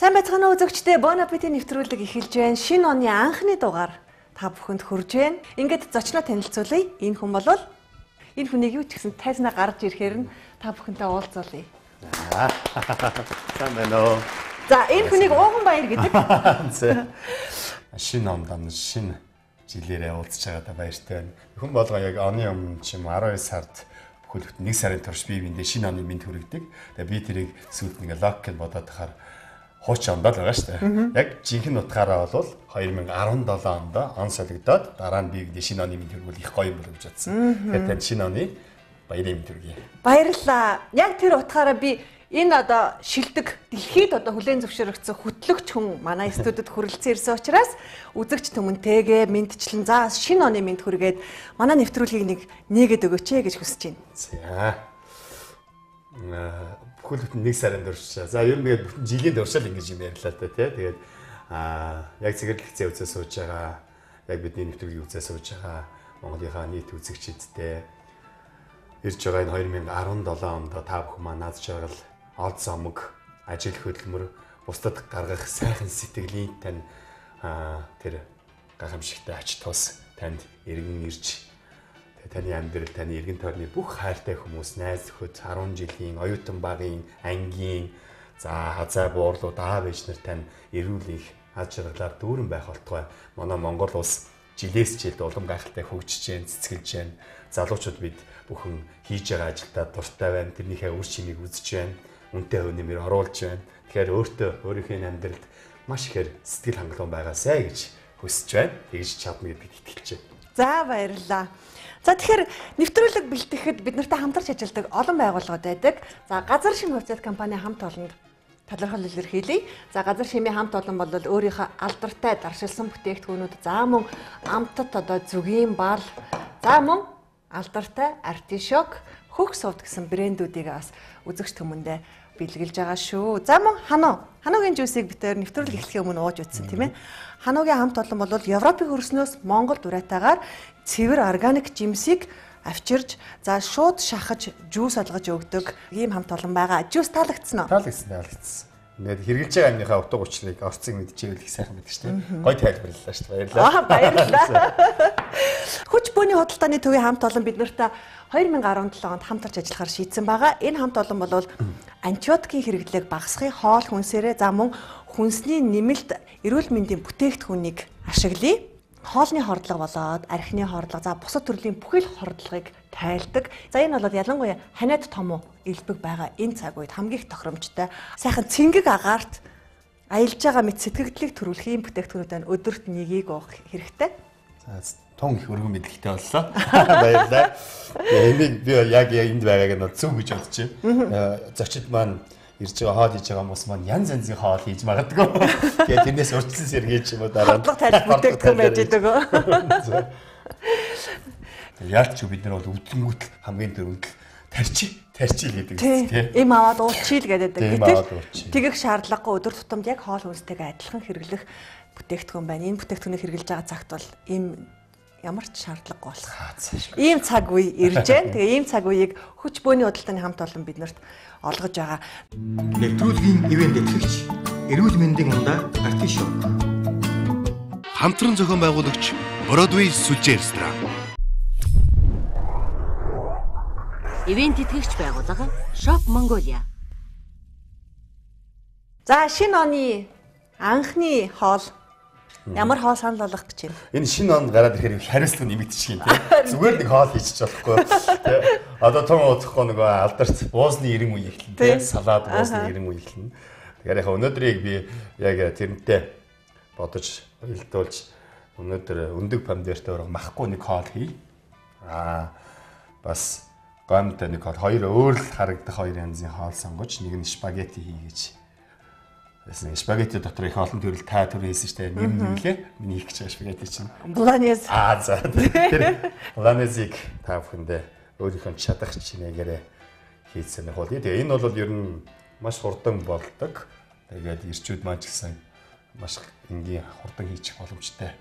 Сайн байцгаана уу үзэгчдээ, Bon Appetit нэвтрүүлэг эхэлж байна. Шинэ оны анхны дугаар та бүхэнд хүрж байна. Ингээд зочноо танилцуулъя. Энэ хүн бол энэ хүнийг юу ч гэсэн тайзнаа гарч ирэхээр нь та бүхэнтэй уулзуулъя. Сайн байна уу? За, энэ хүнийг Ууган Баяр гэдэг. Шинэ онд шинэ жилээрээ уулзж байгаадаа баяртай байна. Хүн болгоо яг оны өмнө ч юм 12 сард бүхэлд 1 сарын турш бие биендээ шинэ оны мэд хүргэдэг. Тэгээ би тэрийг сүүлд нэг лок гэж бодоод тахаар хууч ондоо л байгаа шүү дээ. Яг жинхэнэ утгаараа бол 2017 онд он солигдоод дараа нь би шинэ оны мэд хүргүүл их гоё юм болов гэж бодсон. Тэгэхээр тань шинэ оны баярын мэд хүргэе. Баярлалаа. Яг тэр утгаараа би энэ одоо шилдэг дэлхийд одоо хүлээн зөвшөөрөгдсөн хөтлөгч хүн манай студид хүрэлцэн ирсэн учраас үзэгч түмэнтэйгээ мэдчлэн за шинэ оны мэд хүргээд манай нэвтрүүлгийг нэгээд өгөөч гэж хүсэж байна. За. Бүхэлд 1 сарын турш. За ер нь жилийн туршаал ингэж юм ярьлаа та тий. Тэгээд яг цэгэрлэгцээ үзээ сууж байгаа. Яг бидний нэвтрүүлгийг үзээ сууж байгаа Монголынхаа нийт үзэгчидтэй ирж байгаа энэ 2017 онд та бүхэн маань наад жаргал од зомог ажил хөдөлмөр бусдад гаргах сайхан сэтгэлийн тань тэр гайхамшигтай ач тус танд иргэн ирж таны амьдрал таны эргэн тойрны бүх хайртай хүмүүс найз нөхөд 10 жилийн оюутан багийн ангийн за хазай буурлууд аав ээж нар тань эрүүл их аж аргалаар дүүрэн байх болтугай манай Монгол улс жилээс жилд улам гайхалтай хөгжиж байна цэцгэлж байна залуучууд бид бүхэн хийж байгаа ажилдаа дуртай байна тэрнийхээ үр чимийг үзэж байна үнэтэй хөв нэмэр оруулж байна тэгэхээр өөрийнхөө амьдралд маш ихээр сэтгэл хангалуун байгаасай гэж хүсэж байна тэгж чадна гэдэгт итгэлж байна. За баярлалаа. За тэгэхээр нэвтрүүлэг бэлтгэхэд бид нартай хамтарч ажилладаг олон байгууллагууд байдаг. За газар шим хувьцаат компани хамт олонд талархал илэрхийлье. За газар шимийн хамт олон бол өөрийнхөө алдартай даршилсан бүтээгдэхүүнүүд за мөн амттад одоо зүгийн бал за мөн алдартай артишок хөх сувд гэсэн брэндүүдийг бас үзэгч түмэндээ бэлгэлж байгаа шүү. За мөн хануугийн жүүсийг бид нэвтрүүлэг эхлэхийн өмнө ууж үзсэн тийм ээ. Хануугийн хамт олон бол Европын хөрснөөс Монгол дураатайгаар цэвэр органик жимсийг авчирж за шууд шахаж жүүс олгож өгдөг ийм хамт олон байгаа. Жүүс таалагдсан уу? Таалагдсан. Ингээд хэрглэж байгаа амныхаа утга учирыг орцыг мэдчихвэл их сайхан байдаг шүү дээ. Гой тайлбарлалаа шүү дээ. Баярлалаа. Баярлалаа. Хүч бөөний худалдааны төвийн хамт олон бид нартай 2017 онд хамтарч ажиллахаар шийдсэн байгаа. Энэ хамт олон бол антибиотикийн хэрэглээг багасгахын хоол хүнсээрээ за мөн хүнсний нэмэлт эрүүл мэндийн бүтээгдэхүүнийг ашиглая. Хоолны хордлого болоод архины хордлого за бусад төрлийн бүхэл хордлогыг тайлдаг. За энэ бол ялангуяа ханиад том элбэг байгаа энэ цаг үед хамгийн их тохиромжтой сайхан цэнгэг агаарт аялж байгаа мэт сэтгэгдлийг төрүүлэх юм бүтээгдэхүүнүүд нь өдөрт нэгийг уух хэрэгтэй. За тун их өргөн мэдлэгтэй боллоо. Баярлалаа. Энийг би яг энд байгааг нь зөв гэж бодож байна. Зочид маань ирж байгаа хоол хийж байгаа хүмүүс маань янз янзын хоол хийж магадгүй. Тэгээд тэрнээс урьдчилан сэргийж юм уу дараа нь тайлбар бүтээгдэхүүн байж идэг. Яарч бид нар бол өвдөнгүүт хамгийн дөрөвд тарчил гэдэг үг тийм. Им аваад уучил гэдэг. Гэтэл тэгэх шаардлагагүй өдөр тутамд яг хоол хүнстэйгээ адилхан хэрэглэх бүтээгдэхүүн байна. Энэ бүтээгдэхүүнийг хэрэглэж байгаа цагт бол им ямар ч шаардлагагүй болох. Ийм цаг үе ирж байна. Тэгээ ийм цаг үеийг хүч бөөний худалдааны хамт олон биднэрт олгож байгаа. Нэвтрүүлгийн ивент тэтгэгч эрүүл мэндийн ундаа артишок. Хамтран зохион байгуулагч Бродвей сүлжээ ресторан. Ивент тэтгэгч байгууллага Shop Mongolia. За шинэ оны анхны хоол ямар хоол санал болгох гэж байна? Энэ шинэ онд гараад ирэхээр хариуцлага нэмэгдчих юм тийм. Зүгээр нэг хоол хийчих болохгүй. Тийм. Одоо том ууцхгүй нөгөө алдарч буусны 90 үе эхэлнэ тийм. Салаад буусны 90 үе эхэлнэ. Тэгэхээр яг өнөөдрийг би яг тэрнтэй бодож уялдуулж өнөөдөр өндөг памдэртэй ураг махгүй нэг хоол хий. Бас гомтой нэг хоол хоёр өөр л харагдах хоёр янзын хоол сонгож нэг нь спагетти хийгээч. Спагетти дотор их олон төрөл та төр хийсэн штэ нэмлээ. Миний хийх гэж байгаа спагетти чинь. Болонез. За. Тэр болонезийг та бүхэндээ өөрийнхөө чадах чинээгээрээ хийсэн хол. Тэгээ энэ бол ер нь маш хурдан болдог. Тэгээд ирчүүд маань ч гэсэн маш энгийн хурдан хийчих боломжтой.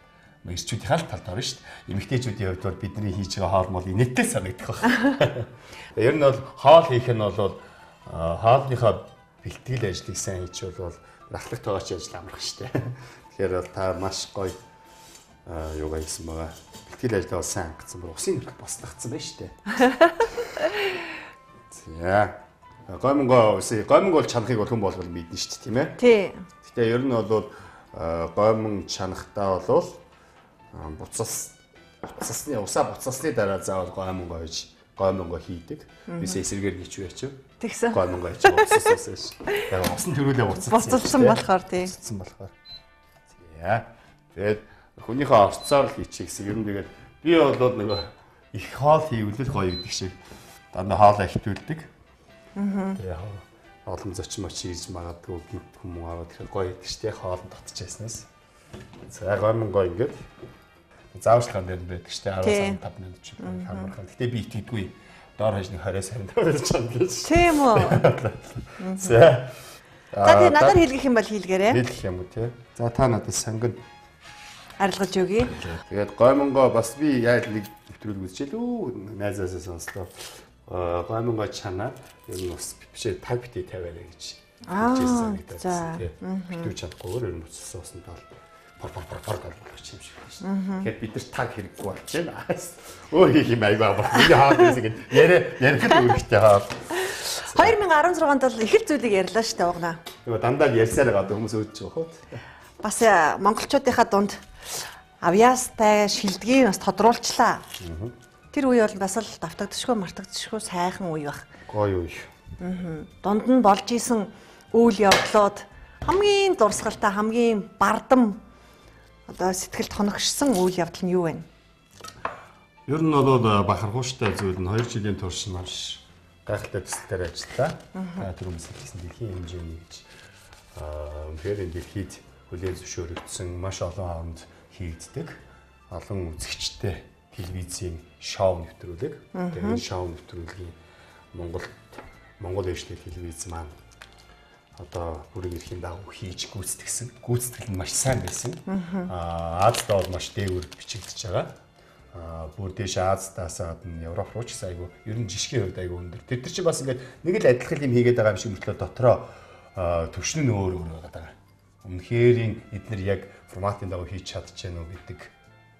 Ирчүүдийн хаалт талд орно шүү дээ. Эмэгтэйчүүдийн хувьд бол бидний хийж байгаа хоол мол инээдтэй санагдах байна. Ер нь бол хоол хийх нь бол хоолныхоо бэлтгэл ажлыг сайн хийчихвэл ахлах тоогооч яаж амрах штэ. Тэгэхээр бол та маш гоё юугаа хийсэн байгаа. Бэлтгэл ажиллаа бол сайн хангацсан бүр усын нэрх бослогдсон байна штэ. За. Гомон бол чанахыг бол хүн болгол мэднэ штэ тийм ээ. Тий. Гэтэ ер нь бол гомон чанахтаа бол буцасны усаа буцасны дараа заавал гомонго хийдэг. Бисээ эсэргээр хийчихвэ ч. Тэгсэн. Гомонго хийж буцасаас ш. Яг усан төрүүлээ буцалсан болохоор тий. Буцалсан болохоор. За. Тэгээд хүнийхээ орцоор л хийчих гэсэн. Ер нь тэгээд би бол нөгөө их хоол хийвэл гоё гэдэг шиг дандаа хоолоо ихтүүлдэг. Тэгээ олон зочин очиж ирж магадгүй хүмүүс аваад тэгэхээр гоё гэдэг чинь хоолнд татчихснаас. За гомонго ингээд зааварчилгаан дээр байдаг шүү дээ 15 минут ч хамаархан. Гэтэ би итгэдэггүй. Доор хаяж нэг 20-аас 25 минут чам гэж. Тийм үү. За. Тэгээ надад хэлгэх юм бол хийлгээрэй. Хэлгэх юм уу те. За та надад сангин арилгаж өгье. Тэгээд гомонго бас би яг нэг нэвтрүүлэг үзчихлээ. Найзаасаа сонслоо. Гомонго чанаа ер нь бас бишээ таг битээ тавиараа гэж. За. Битүү чадахгүйгээр ер нь буцсан усанд бол пар болгож юм шиг байна шүү. Тэгэхээр бид нар таг хэрэггүй болж байна. Өөр хийх юм аяга байна. Миний хаад гэсэн яриад үүрэгтэй хаад. 2016 онд бол их л зүйлийг ярьлаа шүү дээ угнаа. Тэгээ дандаа ярьсаар байгаа хүмүүс өөдөж байгаа хөө. Бас монголчуудынхаа дунд авьяастай шилдгийг бас тодруулчлаа. Тэр үе бол бас л давтагдчихгүй мартагдчихгүй сайхан үе баг. Гоё үе. Дунд нь болж исэн үйл явдлууд хамгийн дурсгалтай хамгийн бардам одоо сэтгэлд хоногшсон үйл явдал нь юу вэ? Ер нь бол бахархууштай зүйл нь 2 жилийн турш маш гайхалтай төсөлтөөр ажиллаа. Тэр хүмүүс хэлсэн дэлхийн хэмжээний гэж үнэхээр энэ дэлхийд хүлээн зөвшөөрөгдсөн маш олон хооронд хийгддэг олон үзэгчтэй телевизийн шоу нэвтрүүлэг. Тэгээд энэ шоу нэвтрүүлгийн Монгол дэвшний телевиз маань одоо бүрийн эрхийн дагуу хийж гүйцэтгсэн. Гүйцэтгэл нь маш сайн байсан. Азад бол маш дээгүүр бичигдэж байгаа. Бүр дэш Азадаас гадна Европ руу ч гэсэн айгүй ер нь жишгийн хувьд айгүй өндөр. Тэр чинь бас ингээд нэг л адилхан юм хийгээд байгаа юм шиг мөртлөө дотроо төвшин нь өөр байгаа. Үнэхээр эдгээр яг форматын дагуу хийж чадчихэв нү гэдэг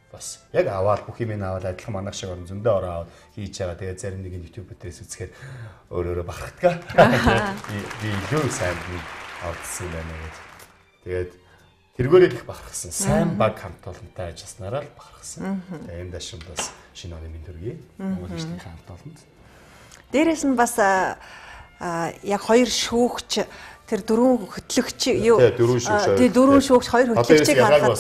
бас яг аваад бүх юм аваад адилхан манах шиг орон зөндөө ороо аваад хийж байгаа. Тэгээд зарим нэг YouTube дээрээс үзэхээр өөрөөрөө бахархдаг. Би илүү сайн авдсан байна гэдэг. Тэгээд тэргээрээ их бахархсан. Сайн баг хамт олонтой ажилласнараа л бахархсан. Тэгээд энэ дашин бас шинэ оны мэндүргий Монгол дэвшний хамт олонд. Дээрээс нь бас яг хоёр шүүгч тэр дөрвөн хөтлөгч юу тий дөрвөн шүүгч хоёр хөтлөгчийг харахад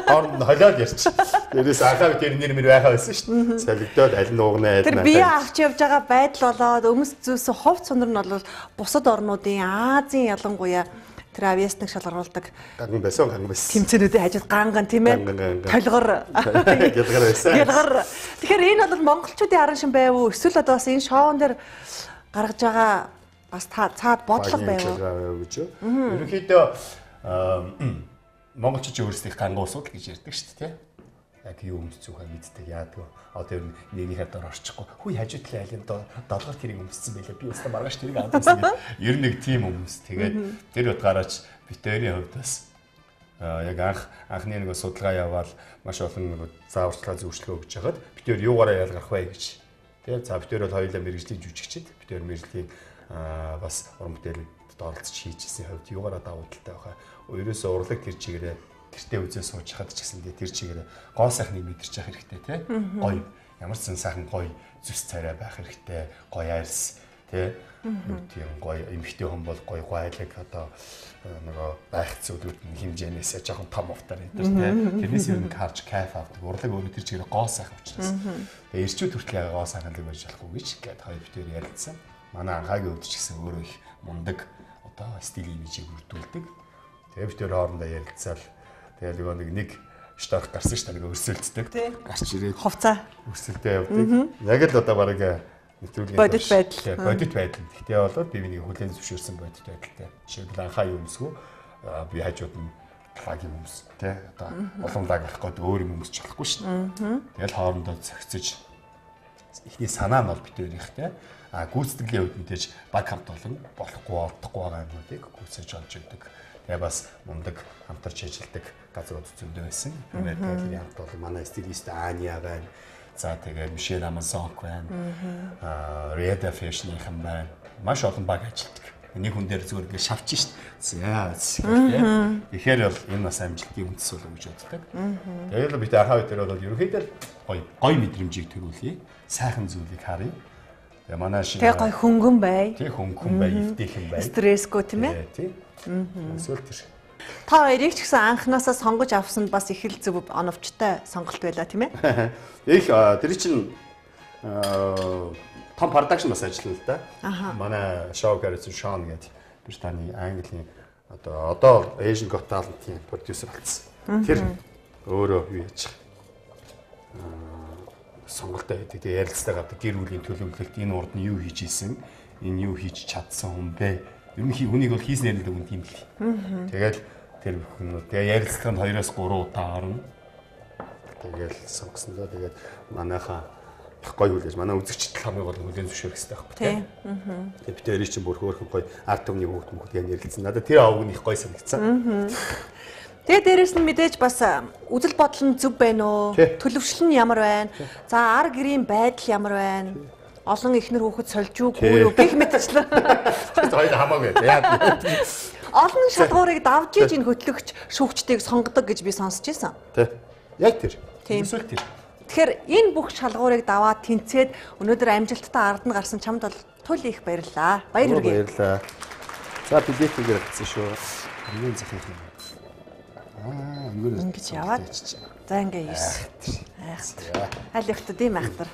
хооронд нь холиод ярьчих. Дээрээс анхаа тэр нэр мэр байхаа байсан шүү дээ. Солигдоод аль нь уугнаа аль нь. Тэр бие авч явж байгаа байдал болоод өмс зүйсэн ховц цундар нь бол бусад орнуудын Азийн ялангуяа тэр авьяасныг шалгаруулдаг ганган байсан. Тэмцээнүүдийн хажууд ганган тийм ээ. Толгор ялгар байсан. Тэгэхээр энэ бол монголчуудын аран шин байв уу? Эсвэл одоо бас энэ шоун дээр гаргаж байгаа бас цаад бодлого байв уу гэж. Ерөнхийдөө монголчууд өөрсдийнх ганган асуудал гэж ярьдаг шүү дээ. Яг юу өмсцүүхээ мэддэг яадаг. Одоо ер нь нэгнийхээ дор орчихгүй. Хүй хажууд талын айлын долгоор тэрийг өмссөн байлаа. Би өстө маргааш тэрийг авдсан гэдэг. Ер нь нэг тим хүмүүс. Тэгээд тэр утгаараач битэрийн хувьд бас яг анхны нэг судалгаа яваал маш олон зааварчилгаа зөвшөлгөө өгч хагаад битэр юугаараа ялгарх вэ гэж. Тэгээд за битэр бол хоёулаа мэрэгжлийн жүжигчид. Битэр мэрэгжлийн бас уран бүтээлд оролцож хийжсэн хувьд юугаараа давуу талтай байхаа. Ерөөсөө урлаг тэр чигээрээ гэртээ үзээ сууж хаад ч гэсэн тэр чигээрээ гоо сайхныг мэдэрч явах хэрэгтэй тий. Гоё ямар ч сайхан гоё зүс царай байх хэрэгтэй. Гоё арьс тий. Тийм гоё эмхтэй хүн бол гоё гуайлаг одоо нөгөө байх зүйлүүд нь хэмжээнээс жоохон том утгаар энэ тий. Тэрнээс юу нэг харж кайф авдаг. Урлаг өөрөө тэр чигээрээ гоо сайхан учраас. Тэгээ ирчүүд хүртэл гоо сайхныг байж болохгүй гэж гээд хоёр битээр ярилцсан. Манай анхаагийн хувьд ч гэсэн өөрөө их мундаг одоо стил имижийг бүрдүүлдэг. Тэгээ битээр хоорондоо ярилцаал тэгээд нэг шторх гарсан шүү дээ нэг өрсөлддөг. Гарч ирээд хувцаа өрсөлдөө явдаг. Яг л одоо бараг нэвтрүүлгийн бодит байдал. Бодит байдал. Гэхдээ болоод би нэг хүлээн зөвшөөрсөн бодит байдалтай. Жишээлбэл анхаа юу өмсгөө би хажууд нь лагийн өмс тий одоо улам лаг авах гээд өөр юм өмсч болохгүй шүү дээ. Тэгэл хоорондоо зохицож ихний санаа нь бол битэрийнх тий гүйцэтгэлийн хувьд мэдээж баг хамт олон болохгүй олдохгүй байгаа юмнуудыг гүйцэж олж өгдөг. Тэгээ бас мундаг хамтарч ажилладаг газрууд зөндөө байсан. Тэгээд талын хамт бол манай стилист Аня байна. За тэгээд Мишель Амазонк байна. Reda Fashion-ийнхэн байна. Маш олон баг ажилладаг. Нэг хүн дээр зүгээр ингэ шавч шít. За тэгэхээр бол энэ бас амжилтын үндэс болов гэж боддог. Тэгээд бид анхаа үед дээр бол ерөнхийдөө гоё мэдрэмжийг төрүүлье. Сайхан зүйлийг харъя. Тэгээ манай шиг Тэгээ гоё хөнгөн бай. Тэг хөнгөн бай, өвдөлтөн бай. Стрессгүй тийм ээ. Тий. Эсвэл тэр. Та хоёрыг ч гэсэн анханасаа сонгож авсан бас их л зөв оновчтой сонголт байлаа тийм ээ. Их тэр чинь том продакшн бас ажиллана л да. Манай шоу гарсан Шон гэдэг Британий Английн одоо Asian Got Talent-ийн продюсер болсон. Тэр өөрөө юу яаж сонголтоо хийдэг. Тэгээ ярилцлага авдаг гэр бүлийн төлөвлөлт энэ урд нь юу хийж ийсэн, энэ юу хийж чадсан хүн бэ? Ерөнхий хүнийг бол хийснээр л үн тийм л. Тэгээд тэр бүхнүүд тэгээ ярилцлага нь 2-3 удаа орно. Тэгээд сонгосноо тэгээд манайхаа гоё хүлээж манай үзэгчд хамгийн гол хүлээн зөвшөөрөх хэрэгтэй байхгүй тийм. Тэгээд бид тэрийг чинь бүр хөөрхөн гоё арт түмний хүүхдүүд яг ярилцсан. Надад тэр аваг нь их гоё санагдсан. Тэгээ дээрэс нь мэдээж бас үзэл бодол нь зөв байна уу? Төлөвшил нь ямар байна? За ар гэрийн байдал ямар байна? Олон ихнэр хүүхэд сольж үгүй юу гэх мэтчлээ. Хоёул хамаагүй яа. Олон шалгуурыг давж иж энэ хөтлөгч шүүгчдийг сонгодог гэж би сонсч байсан. Тий. Яг тэр. Эсвэл тэр. Тэгэхээр энэ бүх шалгуурыг даваад тэнцээд өнөөдөр амжилттай ард нь гарсан чамд бол туйл их баярлалаа. Баяр хүргэе. Баярлалаа. За билетээр гарсан шүү. Хамгийн захих юм. Ингэж яваад. За ингээ 9. Айхтар. Аль ихтэй тийм айхтар.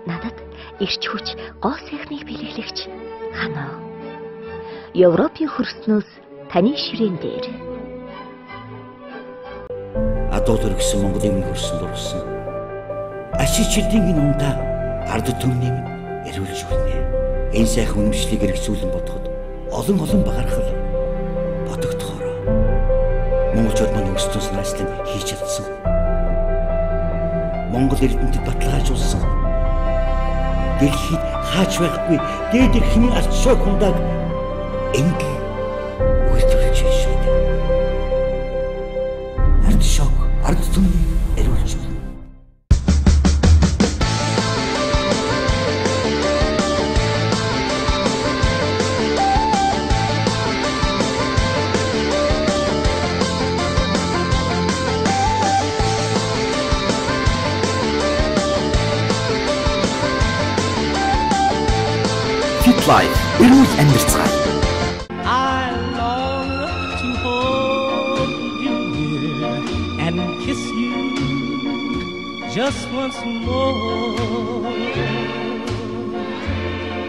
Надад ирч хүч гоо сайхныг бэлэглэгч ханаа. Европын хөрснөөс таны ширээн дээр. Адууд өргөсөн Монголын өмнө хөрсөн дурсан. Ашичлдийн энэ ундаа ард түмний эрүүлж хүрнэ. Энэ сайхан үнэмшлийг эргцүүлэн бодоход олон багархал бодогдохоор монголчууд маань өссөн санаачлан хийж чадсан. Монгол эрдэмтэд баталгаажуулсан. Дэлхийд хаач байхгүй дээд эрхний алт шог хундаг энд үйлдвэрлэж байна шүү дээ. Ард шог, ард түмэн эрүүлж байна. Life эрүүл амьдарцгаая. I long to hold you near and kiss you just once more.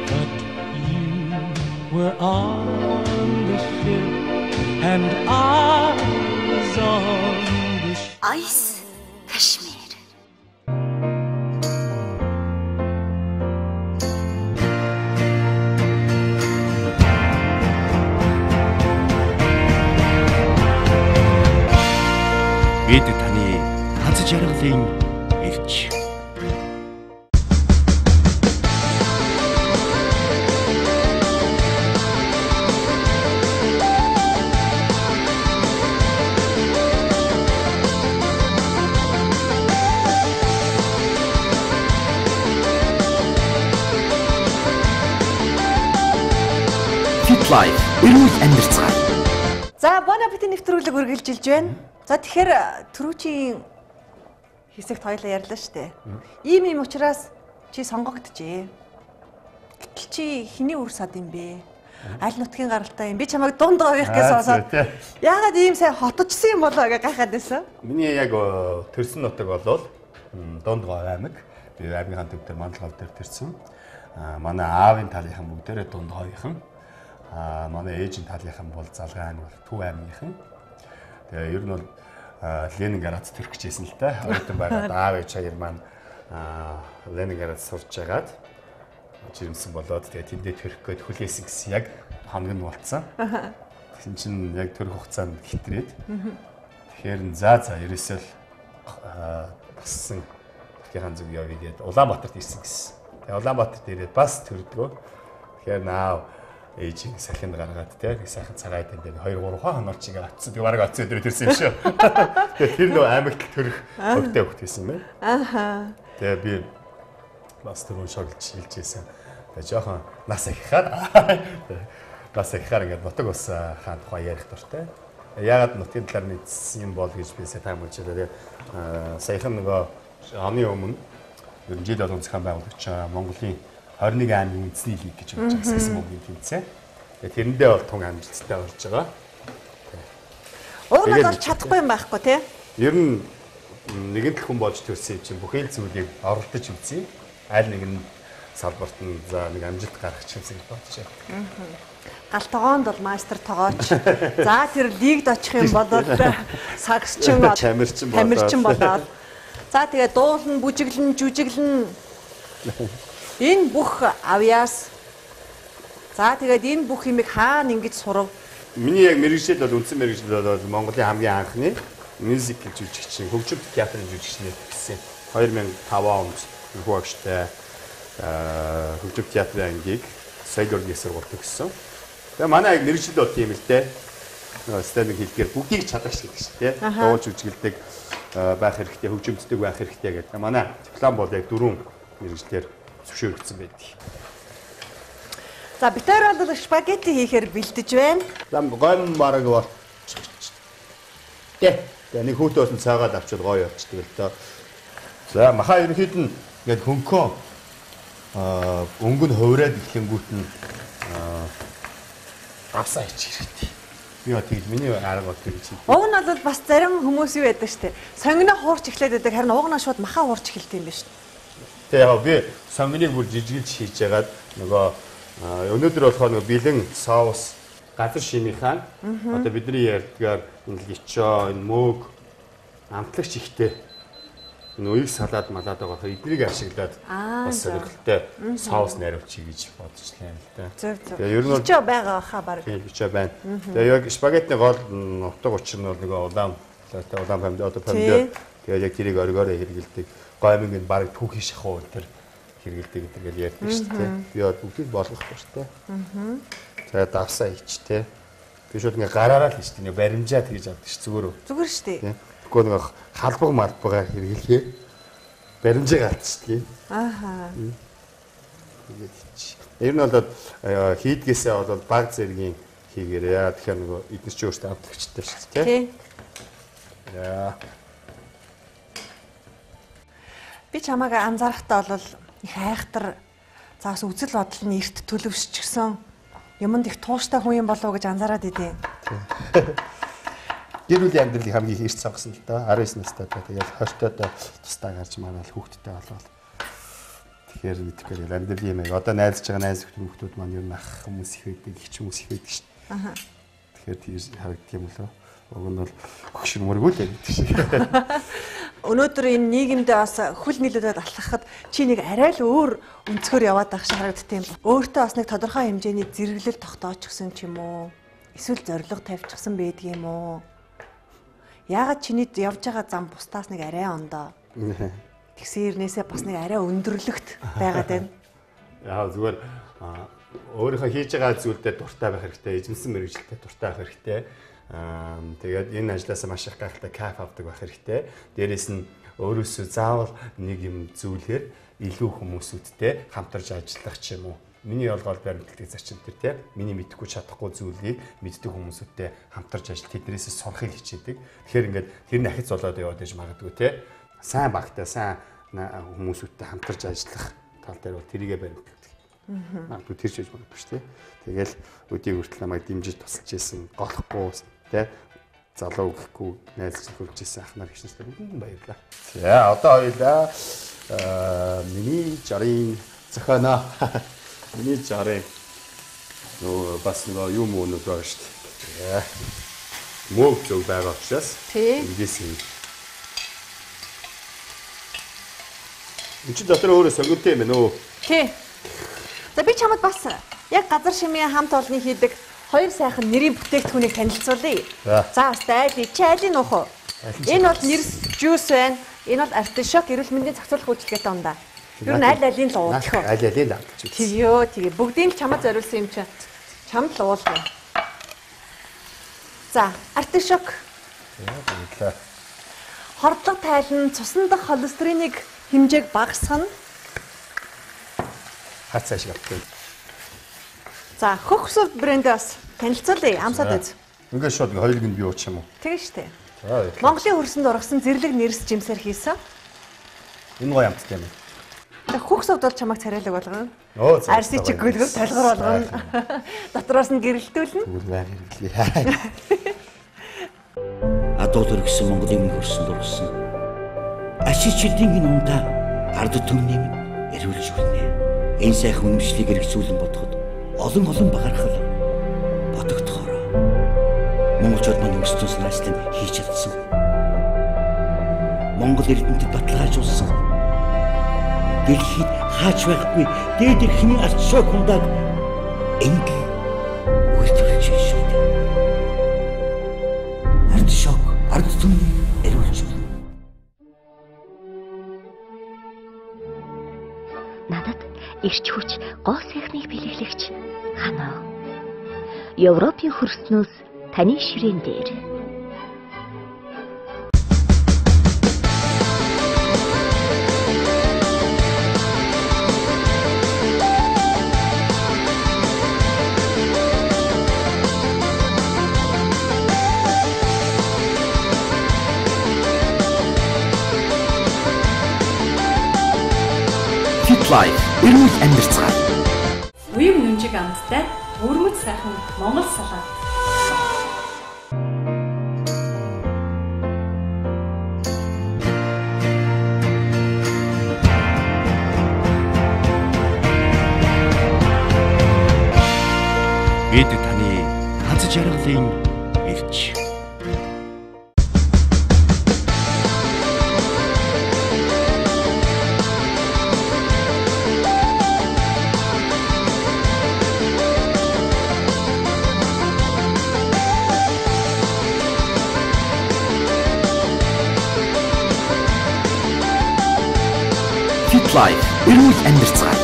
But you were on the ship and I was on the ship. Ice Kashmir. Бид таны хаз жаргалын элч. Fit Life эрүүл амьдарцгаая. За Bon Appetit нэвтрүүлэг үргэлжилж байна. За тэгэхээр түрүүчийн хэсэгт хоёлаа ярьлаа шүү дээ. Ийм учраас чи сонгогдчихээ. Гэтэл чи хэний үр сад юм бэ? Аль нутгийн гаралтай юм? Би чамайг дунд гових гэж сонсоод. Яагаад ийм сайн хотожсэн юм болоо гэж гайхаад байсан. Миний яг төрсөн нутаг болвол Дундгой аймаг. Би аймгийн төвдөр Мандлгал дээр төрсөн. Манай аавын талынхан бүгдээрээ Дундгойхон. Манай ээжийн талынхан бол Залгай аймаг, Төв аймгийнхан. Тэгээ ер нь бол Ленинград төрчихсэн л та. Оюутан байгаад аав ээж хоёр маань Ленинград сурч байгаад жирэмсэн болоод тэгээ тэндээ төрөх гээд хүлээсэн гэсэн яг хоног нь болцсон. Тэгсэн чинь яг төрөх хугацаанд хэтрээд. Тэгэхээр за ерөөсөө бассан төрхийн зүг явъя гээд Улаанбаатарт ирсэн гэсэн. Тэгээ Улаанбаатарт ирээд бас төрдгөө. Тэгэхээр наав ээжийн сахинд гаргаад те сайхан цагаат энэ 2-3 хоног чиг атсан. Би бараг атсан өдрөө төрсэн юм шүү. Тэгэхээр тэр нөө аймагт төрөх хөвтэй хөвт гэсэн юм байна. Ааха. Тэгээ би бас түрүүн шоглож хэлж байсан. Тэгээ жоохон нас ахихаар ингээд нутаг ус хаан тухай ярих дуртай. Яагаад нутгийн талаар мэдсэн юм бол гэж би сайн таамаглаж байгаа. Саяхан нөгөө оны өмнө ер нь жил болгон зохион байгуулагч Монголын 21 аймгийн үндэсний лиг гэж болж байгаа сайсан мөнгөний тэмцээн. Тэгээ тэрэндээ бол тун амжилттай болж байгаа. Уг нь бол чадахгүй юм байхгүй тий? Ер нь нэгэн хүн болж төрсөн чинь бүхэл зүйлийг оролдож үзье. Аль нэгэн салбарт нь за нэг амжилт гаргах чимсэг бодож байна. Галтгоонд бол мастер тогооч. За тэр лигд очих юм бол сагсчин тамирчин болоод. За тэгээ дуулан, бүжиглэн, жүжиглэн энэ бүх авьяас. За тэгээд энэ бүх юмыг хаана ингэж сурав? Миний яг мэргэжил бол үндсэн мэргэжил бол Монголын хамгийн анхны мюзикл жүжигчин, хөгжим театрын жүжигчнэр гэсэн 2005 онд хүү агштай хөгжим театрын ангийг Сайдоргийн сургуульд төгссөн. Тэгээ манай яг мэргэжил бол тийм л дээ. Стендинг хэлгээр бүгдийг чадах шиг шүү дээ. Дуулж үжиглдэг байх хэрэгтэй, хөгжимддэг байх хэрэгтэй гэдэг. Манай диплом бол яг 4 мэргэжлэр зөвшөөрөгдсөн байдаг. За битээр бол спагетти хийхээр бэлдэж байна. Зам гом бараг бол. Тэгээ нэг хүүтөөс нь цаагаад авчвал гоё болчихдог л доо. За маха ерөнхийд нь ингээд хөнкөө өнгө нь хувраад ихэнгүүт нь асаа ич хэрэгтэй. Би одоо тийм миний арга бол гэж хэлдэг. Уг нь бол бас зарим хүмүүс юу байдаг штэ. Сонгоно хуурч эхлээд байдаг. Харин уг нь шууд маха хуурч эхэлдэг юм байна штэ. Тэгээ яг би сонгоныг бүр жижиглж хийж ягаад нөгөө өнөөдөр болохоор нөгөө бэлэн соус газар шимийнхаа одоо бидний ярьдгаар энэ личо, энэ мөөг амтлагч ихтэй энэ уяг салаад малаад байгаа хаа эднийг ашиглаад бас сонирхолтой соус найруулчих гэж бодож байна л да. Тэгээ ер нь личо байгаа хаа баг. Личо байна. Тэгээ яг спагетти гол утга учир нь бол нөгөө улаан помидор одоо помидор тэгээ яг тэрийг оргиороо хэрэгэлдэг. Гомиг нь баг түүхийн шахуу өнтер хэрэгэлдэг гэдэг л ярьдаг шүү дээ. Би бол бүгдийг болгох хэрэгтэй. Тэгээ давсаа хийч те. Би шууд ингээ гараараа л хийж тийм баримжаа тэгж авдаг ш зүгээр үү. Зүгээр шүү дээ. Тэгвэл нэг халбаг малбагаар хэрэглэхээ баримжаа гатчих тийм. Ааха. Ер нь бол хийдгээсээ бол баг зэргийн хийгээрээ. Тэгэхээр нөгөө эдгээр чи өөртөө авдагчтай шүү дээ. Тийм. Яа. Би чамааг анзаарахтаа бол их айхтар заас үзэл бодол нь эрт төлөвшчихсөн юмд их тууштай хүн юм болов уу гэж анзаараад идэв. Гэр бүлийн амьдралыг хамгийн эрт сонгосон л доо 19 настай тэгээд 20-тойд тусдаа гарч манайх хүүхдтэй болоод тэгэхээр мэдхгүй амьдрал юм яг одоо найзж байгаа найз хүүхдүүд маань ер нь ах хүмүүс их байдаг, их хүмүүс их байдаг шүү дээ. Аха. Тэгэхээр тийм харагддаг юм лөө. Уг нь бол хөшөрмөргүй л байдаг шиг. Өнөөдөр энэ нийгэмдээ бас хөл нийлүүлээд алхахад чи нэг арай л өөр өнцгөр яваад байх шиг харагддаг юм. Өөртөө бас нэг тодорхой хэмжээний зэрэглэл тогтоочсон ч юм уу? Эсвэл зориг тавьчихсан байдаг юм уу? Яагаад чиний явж байгаа зам бусдаас нэг арай ондоо? Тэгсэн хэрнээсээ бас нэг арай өндөрлөгт байгаад байна. Яа зүгээр өөрийнхөө хийж байгаа зүйлдээ дуртай байх хэрэгтэй, эзэмсэн мэргэжилтэд дуртай байх хэрэгтэй. Тэгээд энэ ажлаасаа маш их гайхалтай кайф авдаг байх хэрэгтэй. Дээрээс нь өөрөөсөө заавал нэг юм зүйлээр илүү хүмүүсүүдтэй хамтарч ажиллах ч юм уу. Миний олгол баримтлагдаг зарчим төр те. Миний мэдэхгүй чадахгүй зүйлийг мэддэг хүмүүсүүдтэй хамтарч ажил тэднээс сурахыг хичээдэг. Тэгэхээр ингээд тэр нь ахиц болоод яваад иж магадгүй те. Сайн багтай сайн хүмүүсүүдтэй хамтарч ажиллах тал дээр бол тэрийгэ баримтлагдаг. Магадгүй тэр ч гэж магадгүй шүү те. Тэгэл өдийг хүртэл намайг дэмжиж тусалж ийсэн голохгүй те залуу гэхгүй найз зөвлөж ийсэн ахнаар гişнэстэй бүгд баярлаа. За одоо хоёлаа миний жарын зохионоо миний жарын нөө бас нөгөө юм өнөд байгаа шүү дээ. Мөв зөв байгаа учраас эндээс юм. Энд чинь дотор өөрөө сонгонтой юм байна уу? Тий. За би чамд бас яг газар шимийн хамт олонний хийдэг хоёр сайхан нэрийн бүтээгдэхүүнийг танилцуулъя. За айл ичэлийн нөх. Энэ бол нэрс жуус байна. Энэ бол артишок эрүүл мэндийн зохицуулах үйлчилгээтэй ундаа. Юу н аль-алийг л уудах. Аль-алийг л авчих. Тийё, тэгээ бүгдийг л чамд зориулсан юм чи. Чамд л уулна. За, артишок. Баярлалаа. Хордлого тайлан цусан дахь холестеринийг хэмжээг багасгана. Хат цааш авчих. За, хөхсөв брэндээс танилцуулъя. Амсаад үз. Ингээд шууд хоёулыг нь би уучих юм уу? Тэгээ штэ. За. Монголын хөрсөнд ургасан зэрлэг нэрс жимсээр хийсэн. Энэ гоё амттай юм. Хөхсөвд бол чамайг царайлаг болгоно. Оо за. Арси чиг гөлгөр талгар болгоно. Дотроос нь гэрэлтүүлнэ. Зүгээр байх хэрэглээ. Адуу төргсөн Монголын хөрсөнд ургасан ашиг чидийн ундаа ард түмнийг эрүүлж хүрнэ. Энэ сайхан үнэмшлийг эргцүүлэн бодоход олон бахархал бодогдохоор монголчууд маань өмсчөөс нааслан хийж чадсан. Монгол эрдэмтэд баталгаажуулсан. Дэлхийд хаач байхгүй дээд эрхний ардшоо хундаг энгл үйлдвэрлэж байна шүү дээ. Ардшоо ард түмнийг эрүүлж байна. Надад эрч хүч гоо сайхныг бэлэглэгч ханаа. Европын хөрснөөс таны ширээн дээр. Life эрүүл амьдарцгаая. Үеийн нүнжиг амттай өрмөц сайхан Монгол салаад. Бид таны хаз жаргалын эрч. Life эрүүл амьдарцгаая.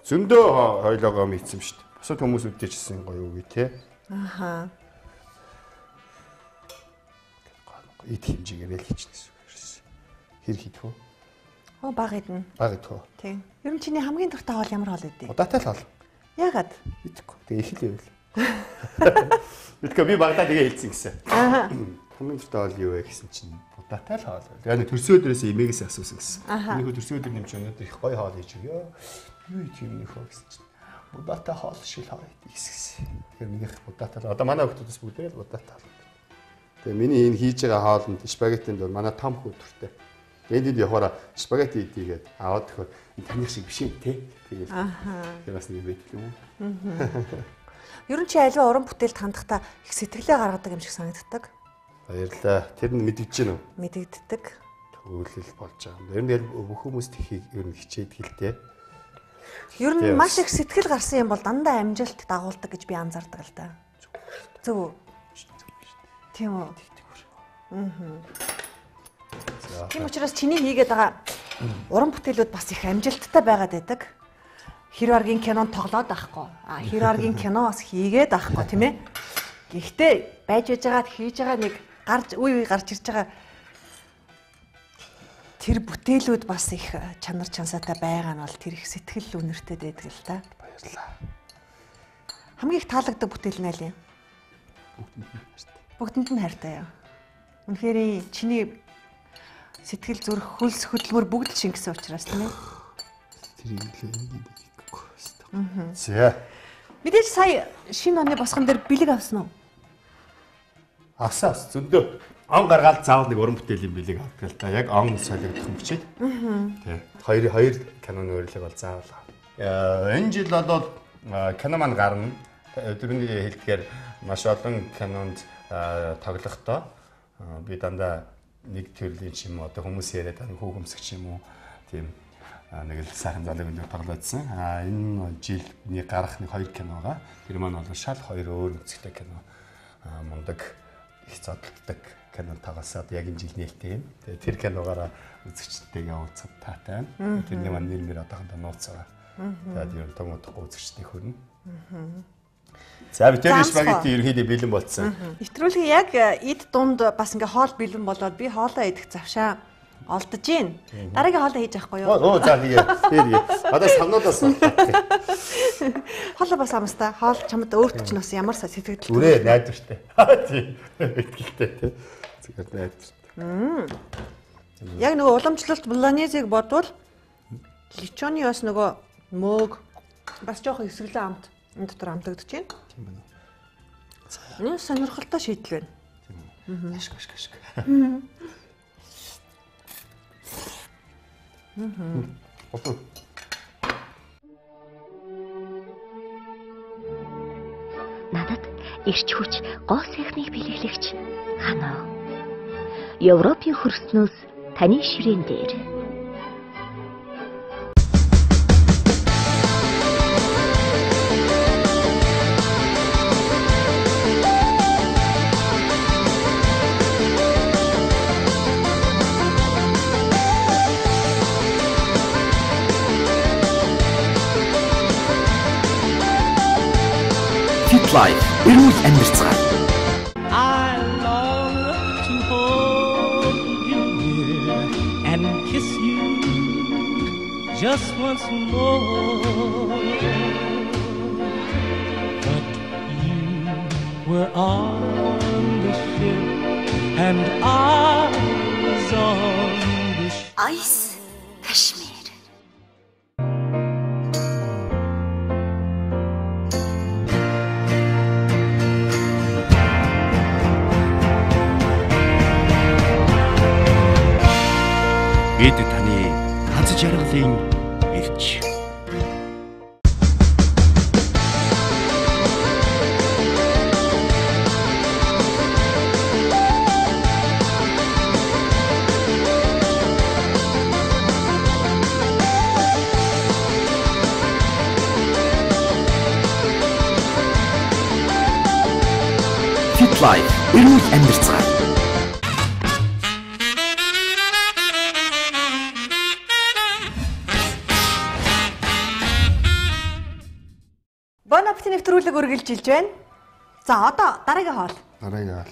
Зөндөө хойлоогоо мэдсэн шүү дээ. Бусад хүмүүс үдээжсэн гоё үгүй те. Аха. Эд хэмжээгээр л хийчихсэн. Хэр хийх вэ? Оо баг идэн. Баг идэх үү? Тийм. Ер нь чиний хамгийн дуртай хоол ямар хоол вэ? Удаатай л хоол. Яагаад? Идэхгүй. Тэгээ их л байвал. Идэхгүй би багтаа тэгээ хэлсэн гэсэн. Аа. Хамгийн дуртай хоол юу вэ гэсэн чинь удаатай л хоол. Тэгээ төрсөн өдрөөс эмээгээс асуусан гэсэн. Миний төрсөн өдөр нэмж өнөөдөр их гоё хоол хийж өгөө. Юу тийм нөхөө гэсэн чинь удаатай хоол шиг хоол хийсэн. Тэгэхээр минийх удаатай л. Одоо манай хүмүүс бүгдээ л удаатай хоол. Тэгээ миний энэ хийж байгаа хоолнд спагеттинд бол манай том хүүдэртэй. Энд явахаараа спагетти идийгээд аваад төхөөр таних шиг биш юм те. Тэгээд тэр бас нэг байдаг юм уу? Ер нь чи аливаа уран бүтээлд хандахдаа их сэтгэлээ гаргадаг юм шиг санагддаг. Баярлалаа. Тэр нь мэдэгдэж байна уу? Мэдэгддэг. Төвлөл болж байгаа юм. Ер нь бүх хүмүүс тхийг ер нь хичээдэг л те. Ер нь маш их сэтгэл гарсан юм бол дандаа амжилт дагуулдаг гэж би анзаардаг л да. Зөв. Тийм үү. Тийм учраас чиний хийгээд байгаа уран бүтээлүүд бас их амжилттай байгаад байдаг. Хэр аргийн кинонд тоглоод байхгүй. Хэр аргийн кино бас хийгээд байхгүй тийм ээ. Гэхдээ байж байгаад хийж байгаа нэг гарч ирж байгаа тэр бүтээлүүд бас их чанар чансаатай байгаа нь бол тэр их сэтгэл үнэртэй байдаг л да. Баярлалаа. Хамгийн их таалагддаг бүтээл нь аль юм? Бүгдэнд нь хайртай яа. Үнэхээр чиний сэтгэл зүрх хөлс хөдөлмөр бүгд л шингэсэн учраас тийм ээ. Тэр юм л. За. Мэдээж сая шинэ оны босгон дээр бэлэг авсан уу? Авсан зөндөө. Он гаргаад заавал нэг уран бүтээлийн бэлэг авдаг л да. Яг он солигдох юм чиг. Тий. Хоёр киноны урилга бол заавал. Энэ жил бол кино маань гарна. Өдрөний хэлдгээр маш олон кинонд тоглохдоо би дандаа нэг төрлийн ч юм уу одоо хүмүүс яриад байгаа хүү хөмсгч юм уу тийм нэг л сайхан залууг нэг тоглоодсан. Энэ жилний гарах нэг 2 кино байгаа. Тэр маань бол шал 2 өөр үзэгтэй кино. Мундаг их зодтолдог кино тоглосоод яг энэ жил нээлттэй юм. Тэгээ тэр киногаараа үзэгчтэйгээ уулзах таатай байна. Тэрний маань нэр одоохондоо нууцгаа. Тэгээд ер нь томоодохгүй үзэгчтэй хөрнө. За би тэр спагетти ерөнхийдөө бэлэн болцсон. Нэвтрүүлгийн яг эд дунд бас ингээ хоол бэлэн болоод би хоолоо идэх завшаа олдож гин. Дараагийн хоолоо хийж авахгүй юу? Оо за хийе. Тэгээ. Одоо сануудаас хоолоо бас амстай. Хоол чамд өөрт ч бас ямар сэтгэл түрээ найдвартай. Тийм. Итгэлтэй тий. Зүгээр найдвартай. Яг нөгөө уламжлалт болонезыг бодвол личоны бас нөгөө мөөг бас жоох эсрэглэн амт энэ дотор амтагдаж байна. Тийм байна. Энэ сонирхолтой шийдэл байна. Тийм. Ашиг. Надад эрч хүч гоо сайхныг бэлэглэгч ханаа. Европын хөрснөөс таны ширээн дээр. Life эрүүл амьдарцгаая. I long to hold you near and kiss you just once more. But you were on the ship and I was on the ship. Ice Kashmir. Бид таны хаз жаргалын эрч. Fit Life эрүүл амьдарцгаая. Bon appétit нэвтрүүлэг үргэлжилж байна. За одоо дараагийн хоол. Дараагийн хоол.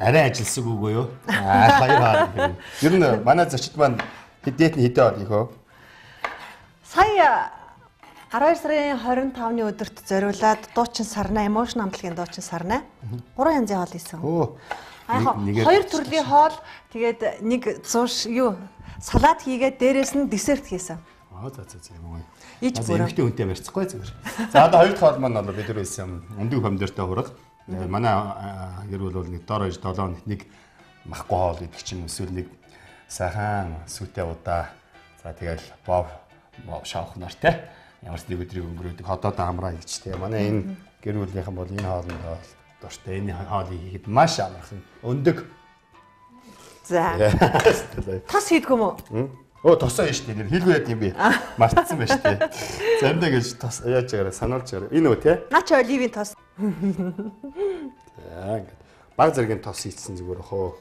Арай ажилсаг үгүй юу? Хоёр хоол. Ер нь манай зочид маань хэдэн хоол их вэ? Сая 12 сарын 25-ны өдөрт зориулаад дуучин сарна, emotion амтлагийн дуучин сарна. 3 янзын хоол хийсэн. Хоёр төрлийн хоол, тэгээд нэг салат хийгээд дээрээс нь десерт хийсэн. За юм уу. Ич бүрэн. Эмэгтэй үнтэй барьцахгүй зүгээр. За одоо хоёр дахь хоол маань бол бид нар байсан өндөг помидортой хураг. Манай гэр бол нэг дор 7 хоног нэг махгүй хоол гэдэг чинь эсвэл нэг сайхан сүтээ удаа. За тэгэл бов шавх нартай. Ямар ч нэг өдрийг өнгөрөөдөг ходоод амраа гэж тийм. Манай энэ гэр бүлийнхэн бол энэ хоолнд дуртай. Энэ хоолыг хийхэд маш амархан. Өндөг. За. Тас хийдгүм үү? Оо тосоо яаш тийм хэлгүй яд юм би. Мартсан байж тээ. Заримдаа гэж тос яаж байгаараа сануулж байгаараа. Энэ үү те? Наач оливийн тос. За ингээд баг зэргийн тос хийцэн зүгээр хөө.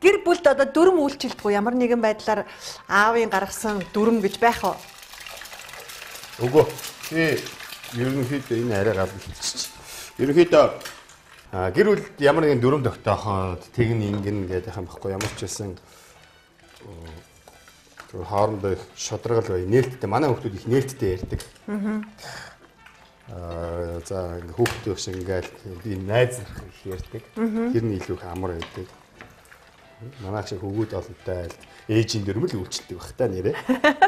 Гэр бүлд одоо дүрм үйлчилдэггүй ямар нэгэн байдлаар аавын гаргасан дүрм гэж байх уу? Үгүй. Ерөнхийдөө энэ арай гал хэлчих. Ерөнхийдөө гэр бүлд ямар нэгэн дүрм тогтооход тэгн ингэн гэдэг юм баггүй ямар ч байсан хоорондоо их шодрогол бай. Нээлттэй манай хүмүүс их нээлттэй ярьдаг. За хүүхдүүд их ингээл би найз их ярьдаг. Тэр нь илүү их амар байдаг. Манайх шиг хөвгүүд олонтой ээжийн дүрм л үйлчлдэг байх та нэрээ.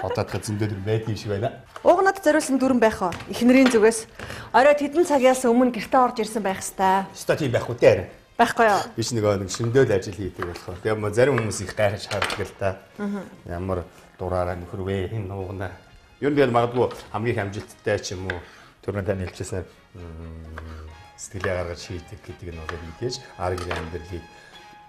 Одоодхоо зөндөө дүр байдаг юм шиг байна. Уг над зориулсан дүрм байх уу? Эхнэрийн зүгээс оройд хэдэн цагаас өмнө гэртээ орж ирсэн байх хэвээр. Өстой тийм байхгүй те арай. Байхгүй юу? Биш нэг шөндөөл ажил хийдэг болохоор. Тэгээ зарим хүмүүс их гайхаж хардаг л та. Ямар дураараа нөхөрвэ энэ нуугна. Юу нь би магадгүй хамгийн амжилттай ч юм уу түрүүн тань хэлчихсэн сэтгэлээ гаргаж хийдэг гэдэг нь бол мэдээж аргын амьдралыг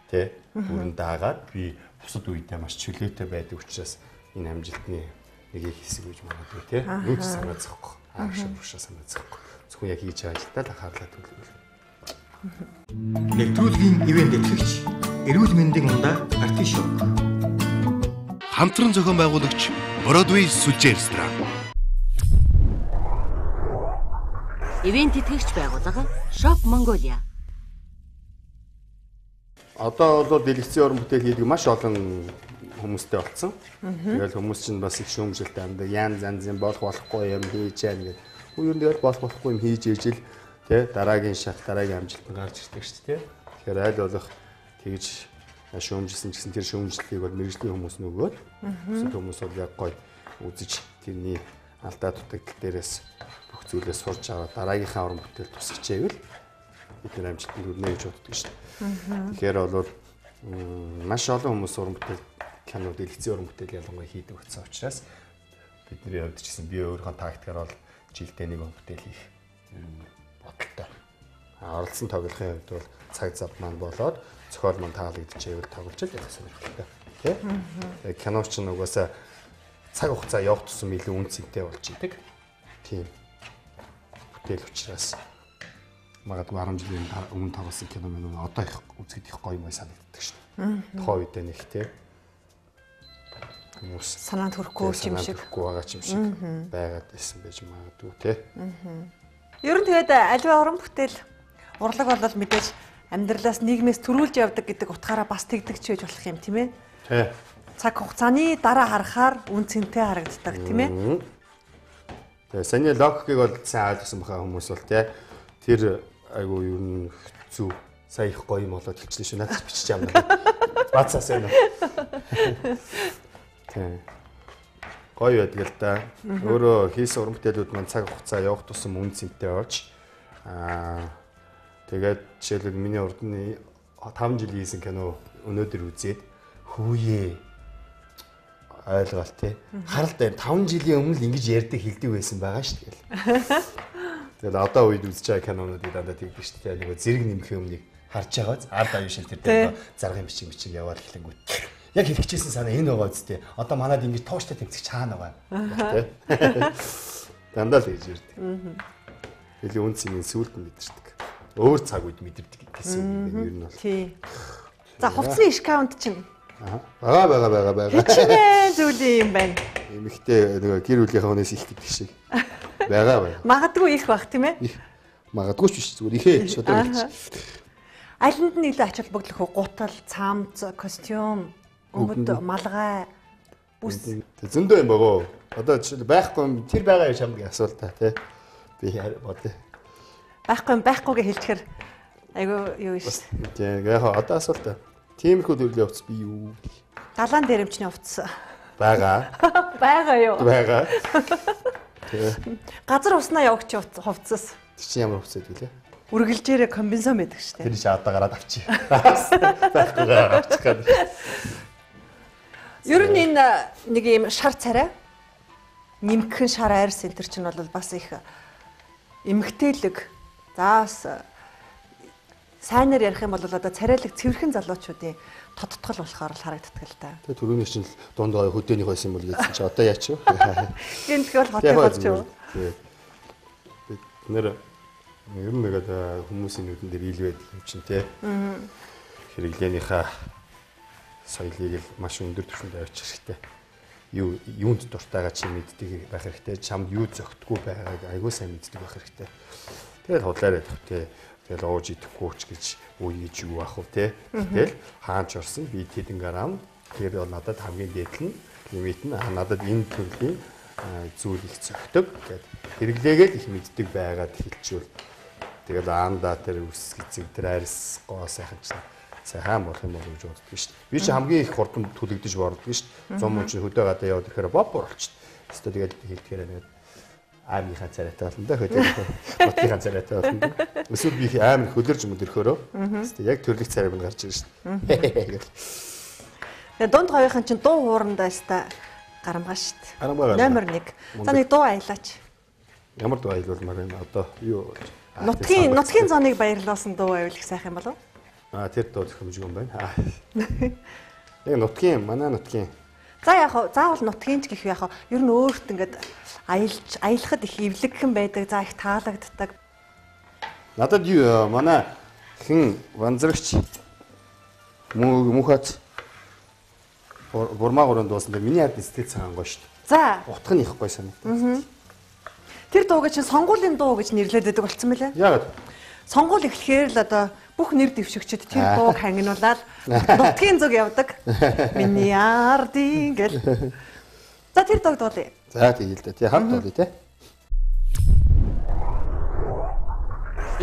тэ бүрэн дагаад би бусад үедээ маш чөлөөтэй байдаг учраас энэ амжилтны нэгийг хэсэг гэж магадгүй тэ юу ч санаа зовхгүй арга шууршаа санаа зовхгүй зөвхөн яг хийж байгаа ажилдаа л анхаарлаа төвлөрүүл. Нэвтрүүлгийн ивент тэтгэгч эрүүл мэндийн ундаа артишок. Хамтран зохион байгуулагч Бродвей сүлжээ ресторан. Ивент тэтгэгч байгууллага Shop Mongolia. Одоо бол дэлгэцийн уран бүтээл хийдэг маш олон хүмүүстэй болсон. Тэгэл хүмүүс чинь бас их шүүмжлэлтэй амьд янз янзын болохгүй юм хийж яана гэдэг. Юу нэг болохгүй юм хийж ижил тэ дараагийн шат дараагийн амжилт нь гарч ирдэг шүү дээ. Тэгэхээр аль болох тэгж шүүмжилсэн гэсэн тэр шүүмжлэлийг бол мэрэгжлийн хүмүүс нөгөөд бусад хүмүүс бол яг гоё үзэж тэрний алдаа дутагдал дээрээс бүх зүйлээ сурч аваад дараагийнхаа уран бүтээл тусгаж ивэл бид нэр амжилтанд хүрнэ гэж боддог шүү дээ. Тэгэхээр бол маш олон хүмүүс уран бүтээл кино дэлгэцийн уран бүтээл ялангуяа хийдэг болсон учраас бидний хувьд ч гэсэн би өөрийнхөө тактикаар бол жилдээ нэг уран бүтээл хийх бодолтой. Оролцсон тоглохын хувьд бол цаг зав маань болоод зохиол маань таалагдчихвэл тоглож л явах сонирхолтой. Тэ? Кино ч нугасаа цаг хугацаа явах тусам илүү үнцэнтэй болж идэг. Тийм. Бүтээл учраас магадгүй 10 жилийн өмнө тоглосон кино мөн одоо их үзэхэд их гоё мэй санагддаг шүү дээ. Тухайн үедээ нэг те хүмүүс санаанд хүрэхгүй юм шиг байгаа юм шиг байгаад байсан байж магадгүй те. Ер нь тэгээд аливаа уран бүтээл урлаг болол мэдээж амьдралаас нийгмээс төрүүлж явдаг гэдэг утгаараа бас тэгдэгч байж болох юм тийм ээ. Тий. Цаг хугацааны дараа харахаар үн цэнтэй харагддаг тийм ээ. Тэгээ саний логикийг бол сайн ойлгосон баха хүмүүс бол тий. Тэр айгу юу н зүв сая их гоё юм болоод хэлчихсэн шүү. Надад бичиж юм байна. Бацаас байна. Тий. Гоё байдаг л да. Өөрөө хийсэн уран бүтээлүүд маань цаг хугацаа явах тусам үн цэнтэй болж тэгээд жишээлбэл миний урдны 5 жил хийсэн кино өнөөдөр үзээд хүүе ойлголт тий. Харалтай 5 жилийн өмнө л ингэж ярьдаг хэлдэг байсан байгаа шүү дээ. Тэгээд одоо үед үзэж байгаа кинонуудыг дандаа тэгдэг шүү дээ. Нэг зэрэг нэмэх юмныг харж байгаа. Ард аюу шилтэр дээр заргын бичиг яваад эхлэнгүүт. Яг хэлчихсэн санаа энэ байгаа үстэй. Одоо манад ингэж тууштай тэмцэх чаана байгаа. Тий. Дандаа л гэж ярьдаг. Илүү үнцгийн сүулт нь мэдэрдэг. Өөр цаг үед мэдэрдэг гэсэн юм ер нь бол. Тий. За хувцсны аккаунт чинь байгаа. Хичнээн зүйлийн юм байна. Эмэгтэй нэг гэр бүлийнхээ хүнээс их гэдэг шиг байгаа. Магадгүй их баг тийм ээ. Магадгүй ч биш зүгээр ихээ шудраг гэж. Алинд нь илүү ач холбогдол хөө гутал, цамц, костюм, өмд малгай бүс зөндөө юм багоо. Одоо жишээл байхгүй юм тэр байгаа юм хамгийн асуултаа тий. Би бодё. Байхгүйгээ хэлчихэр айгу юу биш. Тийм яг одоо асуултаа. Тиймэрхүү төрлийн хувцас би юу? Далаан дээрэмчний хувцас. Байгаа. Байгаа юу? Байгаа. Газар уснаа явагч хувцас. Тэр чинь ямар хувцас гэдэг лээ? Үргэлжээрээ комбинзон байдаг шүү дээ. Тэр чинь одоо гараад авчи. Байхгүйгээр авчих гээд. Ер нь энэ нэг юм шар царай нимхэн шар айр центр чинь бол бас их эмгтээлэг заас сайнаар ярих юм бол одоо царайлаг цэвэрхэн залуучуудын тодтгол болохоор л харагддаг л да. Тэгээ түрүүний чинь дунд гой хөдөөний хойс юм бол гэсэн чи одоо яач вэ? Гин тэгэл хотын болж юу? Бид нэр ер нь нэг хүмүүсийн нүдэн дээр ил байдаг юм чинь те. Хэрэглээнийхээ соёлыг л маш өндөр түвшинд авчих хэрэгтэй. Юунд дуртайгаа чи мэддэг байх хэрэгтэй. Чамд юу зөгтгөө байгааг айгүй сайн мэддэг байх хэрэгтэй. Тэгэл худлаарай тав те. Тэгэл ууж идэхгүй ч гэж үеиж юу ах вэ те. Тэгэл хаач орсон би тэдэн грамм. Тэр бол надад хамгийн дээд нь лимит нь надад энэ төрлийн зүйл их зөгтөг гэд хэрэглээгээд их мэддэг байгаад хэлчихвэл тэгэл аанда тэр үс гизэг тэр арьс гоо сайхан ч сайхан болох юм бол гэж боддог шүү дээ. Би чи хамгийн их хурдан түлэгдэж бордог шүү дээ. 100 мөн чи хөдөө гадаа яваад ирэхээр бобор болчих. Эсвэл тэгэл хэлтгэхээр нэг аамийнхаа царайтай болно да хөдөө. Ботхийнхаа царайтай болно. Эсвэл би аам хөлөрж мөдөрхөөрөө. Эсвэл яг төрлөх царай мань гарч ирж шүү дээ. Тэгээ дунд говийн чинь дуу хуурандаа өстой гарамгаа шүү дээ. Номер 1. За нэг дуу аялаач. Ямар дуу аялуулмаар байна одоо юу Нутгийн зоныг баярлуулсан дуу байвал их сайхан болов? Тэр дуу хэмжиг юм байна. Яг манай нутгийн. За яг заавал нутгийн ч гэх яг ер нь өөрт ингээд аялахад их эвлэгхэн байдаг, за их таалагддаг. Надад манай хэн ванзрагч мөхөц бурмаагурын дуусан дээр миний ард сэтгэл цагаан гоё шүү дээ. За. Утга нь их гоё санагдав. Тэр дууг чинь сонгуулийн дуу гэж нэрлэдэг болсон мөлий. Яагаад? Сонгуул эхлэхээр л одоо бүх нэр дэвшигчид тэр дууг хангинуулаад нутгийн зүг явдаг. Миний ардын гэл. За тэр дууг дуулъя. За тийм л дээ. Тий хамт дуулъя те.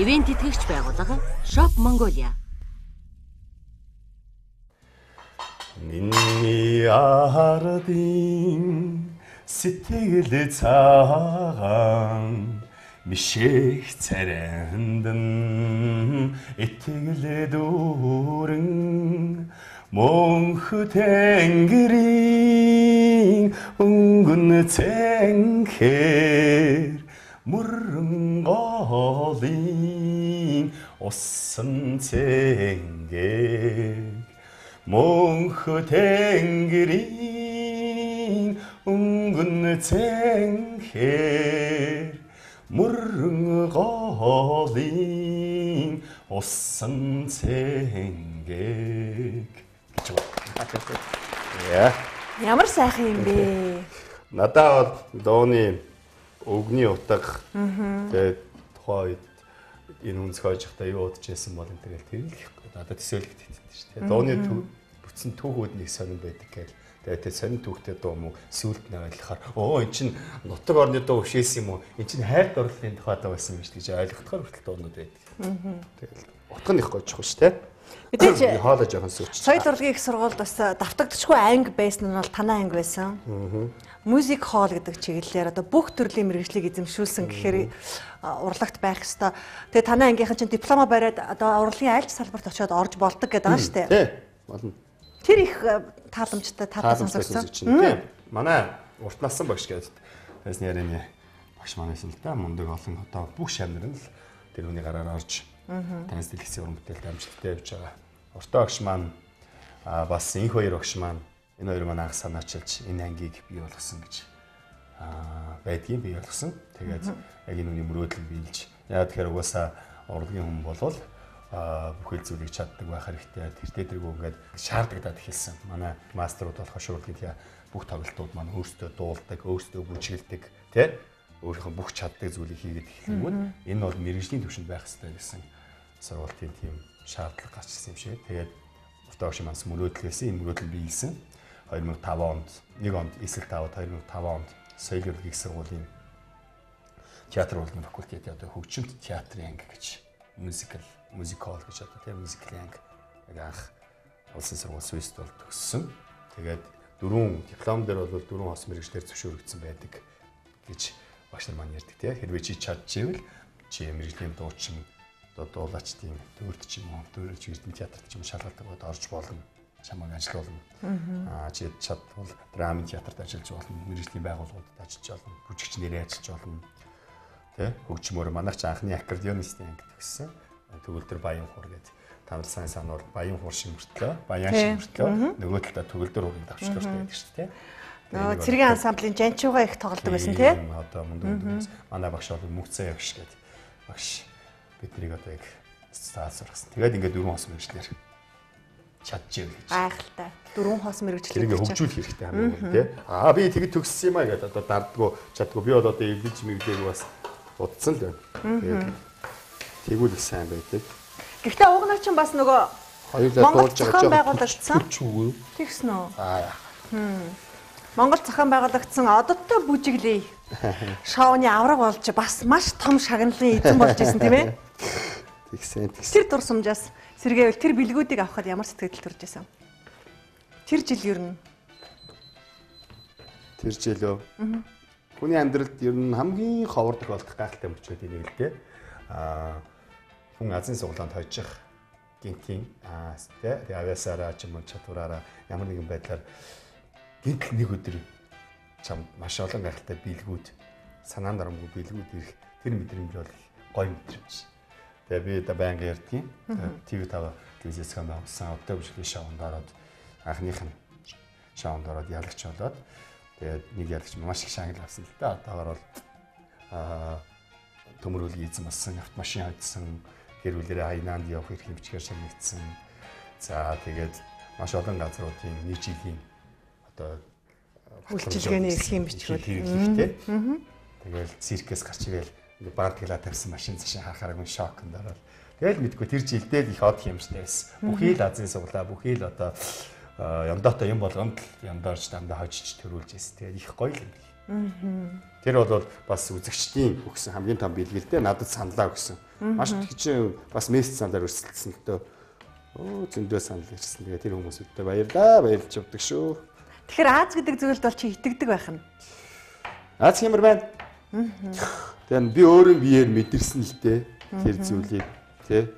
Ивент итгэгч байгууллага Shop Mongolia. Миний ардын сэтгэл цагаан мишэх царайндан итгэл дүүрэн мөнх тэнгэрийн өнгөн цэнхэр мөрөн голын усан цэнгэр мөнх тэнгэрийн өнгөн цэнхэр мөрөн голын усан цэнгэр гэж байна. Ямар сайхан юм бэ? Надад бол дууны өгний утга тэгээд тухайн үед энэ үнс хойж захта юу удаж байсан бол энэ тэгэл тэр надад төсөөлөгддөг шүү дээ. Дууны бүтсэн түүхүүд нэг сонирн байдаг гэх. Тэгээд сонин түүхтэй дуу мó сүулт нэгэлэхээр эн чинь нутаг орны дуу өшөөс юм уу? Эн чинь хайр дурлалын тухай дуу байсан юм шүү гэж ойлгохоор хүртэл дуунууд байдаг. Тэгэл утга нь их гойж байгаа шүү дээ. Мэдээж хоолой жоохон сүүч. Соёл урлагийн их сургуульд бас давтагдчихгүй анги байсан нь бол танай анги байсан. Музик хоол гэдэг чиглэлээр одоо бүх төрлийн мэргэжлийг эзэмшүүлсэн гэхээр урлагт байх ёстой. Тэгээ танай ангийнхан чинь диплома бариад одоо урлагийн аль ч салбарт очиод орж болдог гэдэг байгаа шүү дээ. Тий. Болно. Тэр их тааламжтай сонсогдсон. Тийм. Манай урт насан багш гэдэг тэс нэрний багш манайсан л та мундаг олон одоо бүх шамнар нь л тэр хүний гараар орж таньс дэлгэцийн уран бүтээлд амжилттай явж байгаа. Уртаа багш маань бас энэ хоёр багш маань энэ хоёр маань анх санаачилж энэ ангийг бий болгосон гэж байдгийн бий болгосон. Тэгээд яг энэ үний мөрөөдөл биелж яа тэгэхээр угаасаа урлагийн хүн болвол бүхэл зүйлийг чаддаг байх хэрэгтэй. Тэр тэргүй ингээд шаардагдаад эхэлсэн. Манай мастерууд болохоор шуурлагийн бүх тоглолтууд маань өөрсдөө дуулдаг, өөрсдөө бүжгэлдэг, тий? Өөрийнхөө бүх чаддаг зүйлийг хийгээд эхлэнгүүт энэ бол мэрэгжлийн түвшинд байх хэрэгтэй гэсэн сургуулийн тийм шаардлага гарч ирсэн юм шиг. Тэгээд уртаа багш маань мөрөөдлөөсөн энэ мөрөөдөл биелсэн. 2005 онд нэг онд эсэлт аваад 2005 онд соёлын урлагийн сургуулийн театр урлагийн факультет одоо хөгжимт театрын анги гэж мюзикал гэж одоо тийм мюзиклийн анги яг анх улсын сургууль Свист бол төгссөн. Тэгээд 4 диплом дээр бол 4 хос мэргэжлэр зөвшөөрөгдсөн байдаг гэж багш нар маань ярьдаг тийм. Хэрвээ чи чадчихвэл чи мэргэжлийн дуучин одоо дуулаач тийм төвөрт ч юм уу төвөрч эрдэнэ театрт ч юм шалгалт аваад орж болно. Чамайг ажилуулна. Чи чадвал драмын театрт ажиллаж болно. Мэргэжлийн байгууллагуудад ажиллаж болно. Бүжигч нэрээ ажиллаж болно. Тэ хөгжмөөр манайх ч анхны аккордеонистын анги төгссөн. Төгөлдөр Баянхуур гэдэг та нар сайн санаар Баянхуур шимэртлөө, Баян шимэртлөө нөгөө талдаа төгөлдөр урын давчлалтай байдаг шүү дээ. Нөө цэргийн ансамблын жанчууга их тоглодог байсан тий. Одоо мундаг манай багш бол мөнхцэн явш гэдэг багш биднийг одоо яг цаас сургасан. Тэгээд ингээд 4 хос мэргэжлэр чадчихъя гэж. Гайхалтай. 4 хос мэргэжлэр ингээд хөгжүүлэх хэрэгтэй хамгийн тий. Би тэгэд төгссөн юм аа гэдэг одоо дардггүй чаддгүй. Би бол одоо эвлэж мэгдээг бас удсан л байна. Тэгвэл их сайн байдаг. Гэхдээ уг нар чинь бас нөгөө Монгол зохион байгуулагдсан. Тэгсэн үү? Монгол зохион байгуулагдсан ододтой бүжиглээ. Шоуны авраг болж бас маш том шагналын эзэн болж исэн тийм ээ. Тэгсэн. Тэр дурсамжаас сэргээвэл тэр бэлгүүдийг авахад ямар сэтгэл төрж исэн? Тэр жил ер нь. Тэр жил үү? Хүний амьдралд ер нь хамгийн ховор тохиолдох гайхалтай мөчүүд нэг л дээ. Хүн азийн суглаанд хойчих гинтийн тэгээ авиасаараа ч юм уу чадвараараа ямар нэгэн байдлаар гинт нэг өдөр чам маш олон гайхалтай биелгүүд санаанд оромгүй биелгүүд ирэх тэр мэдрэмж бол гоё мэдрэмж. Тэгээ би одоо байнга ярьдгийн. TV5 телевизээс хамаа авсан өдөө бүжгийн шоунд ороод анхных нь шоунд ороод ялагч болоод тэгээд нэг ялагч маш их шангал авсан л да. Одоогоор бол төмөрөлгийн эзэн болсон, автомашин хайдсан, гэр бүлэрээ хайнаанд явах эрх хэмжгээр шагнагдсан. За тэгээд маш олон газруудын нэг жилийн одоо үйлчилгээний эрх хэмжгүүд хэрэгтэй. Тэгэл циркээс гарч ирээл баанд гэлаа тавьсан машин цашаа харахаар гүн шокнд ороод тэгэл мэдгүй тэр жилдээ их од хэмжтэй байсан. Бүхий л азийн суглаа, бүхий л одоо ямдаатай юм болгонд ямдаарч дандаа хожиж төрүүлж ирсэн. Тэгээд их гоё юм. Тэр бол бас үзэгчдийн өгсөн хамгийн том бэлгэлдээ надад саналаа өгсөн. Маш тийм бас мессеж саналаар өрсөлдсөн л дөө. Зөндөө санал ирсэн. Тэгээд тэр хүмүүсүүдтэй баярлж явдаг шүү. Тэгэхээр Аз гэдэг зүйлд бол чи итгэдэг байх нь. Аз хэмэр байна. Тэгээд би өөрөө биеэр мэдэрсэн л дээ. Тэр зүйлийг тий.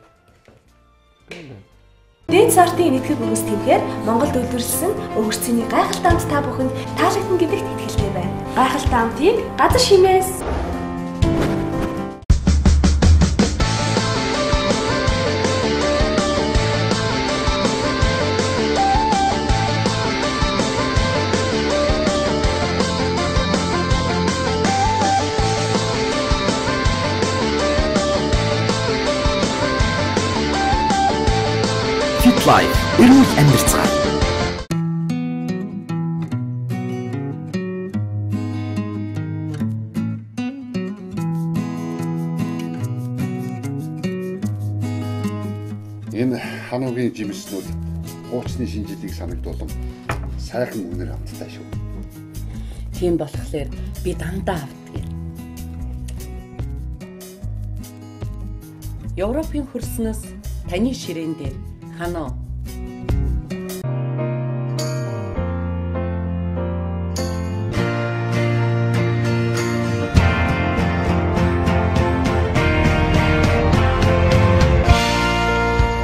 Дээд сартын нэтгэх хүмүүс тэмхээр Монголд үйлдвэрлэсэн өвөрцөний гайхалтай амт та бүхэнд таалагдсан гэдэгт итгэлтэй байна. Гайхалтай амтыг газар шимээс Live эрүүл амьдарцгаа. Энэ хануугийн жимснүүд хуучны шинжилгээг санагдуулсан сайхан үнээр амттай шүү. Тийм болохоор би дандаа автдаг. Европын хөрснөөс таны ширээн дээр ханаа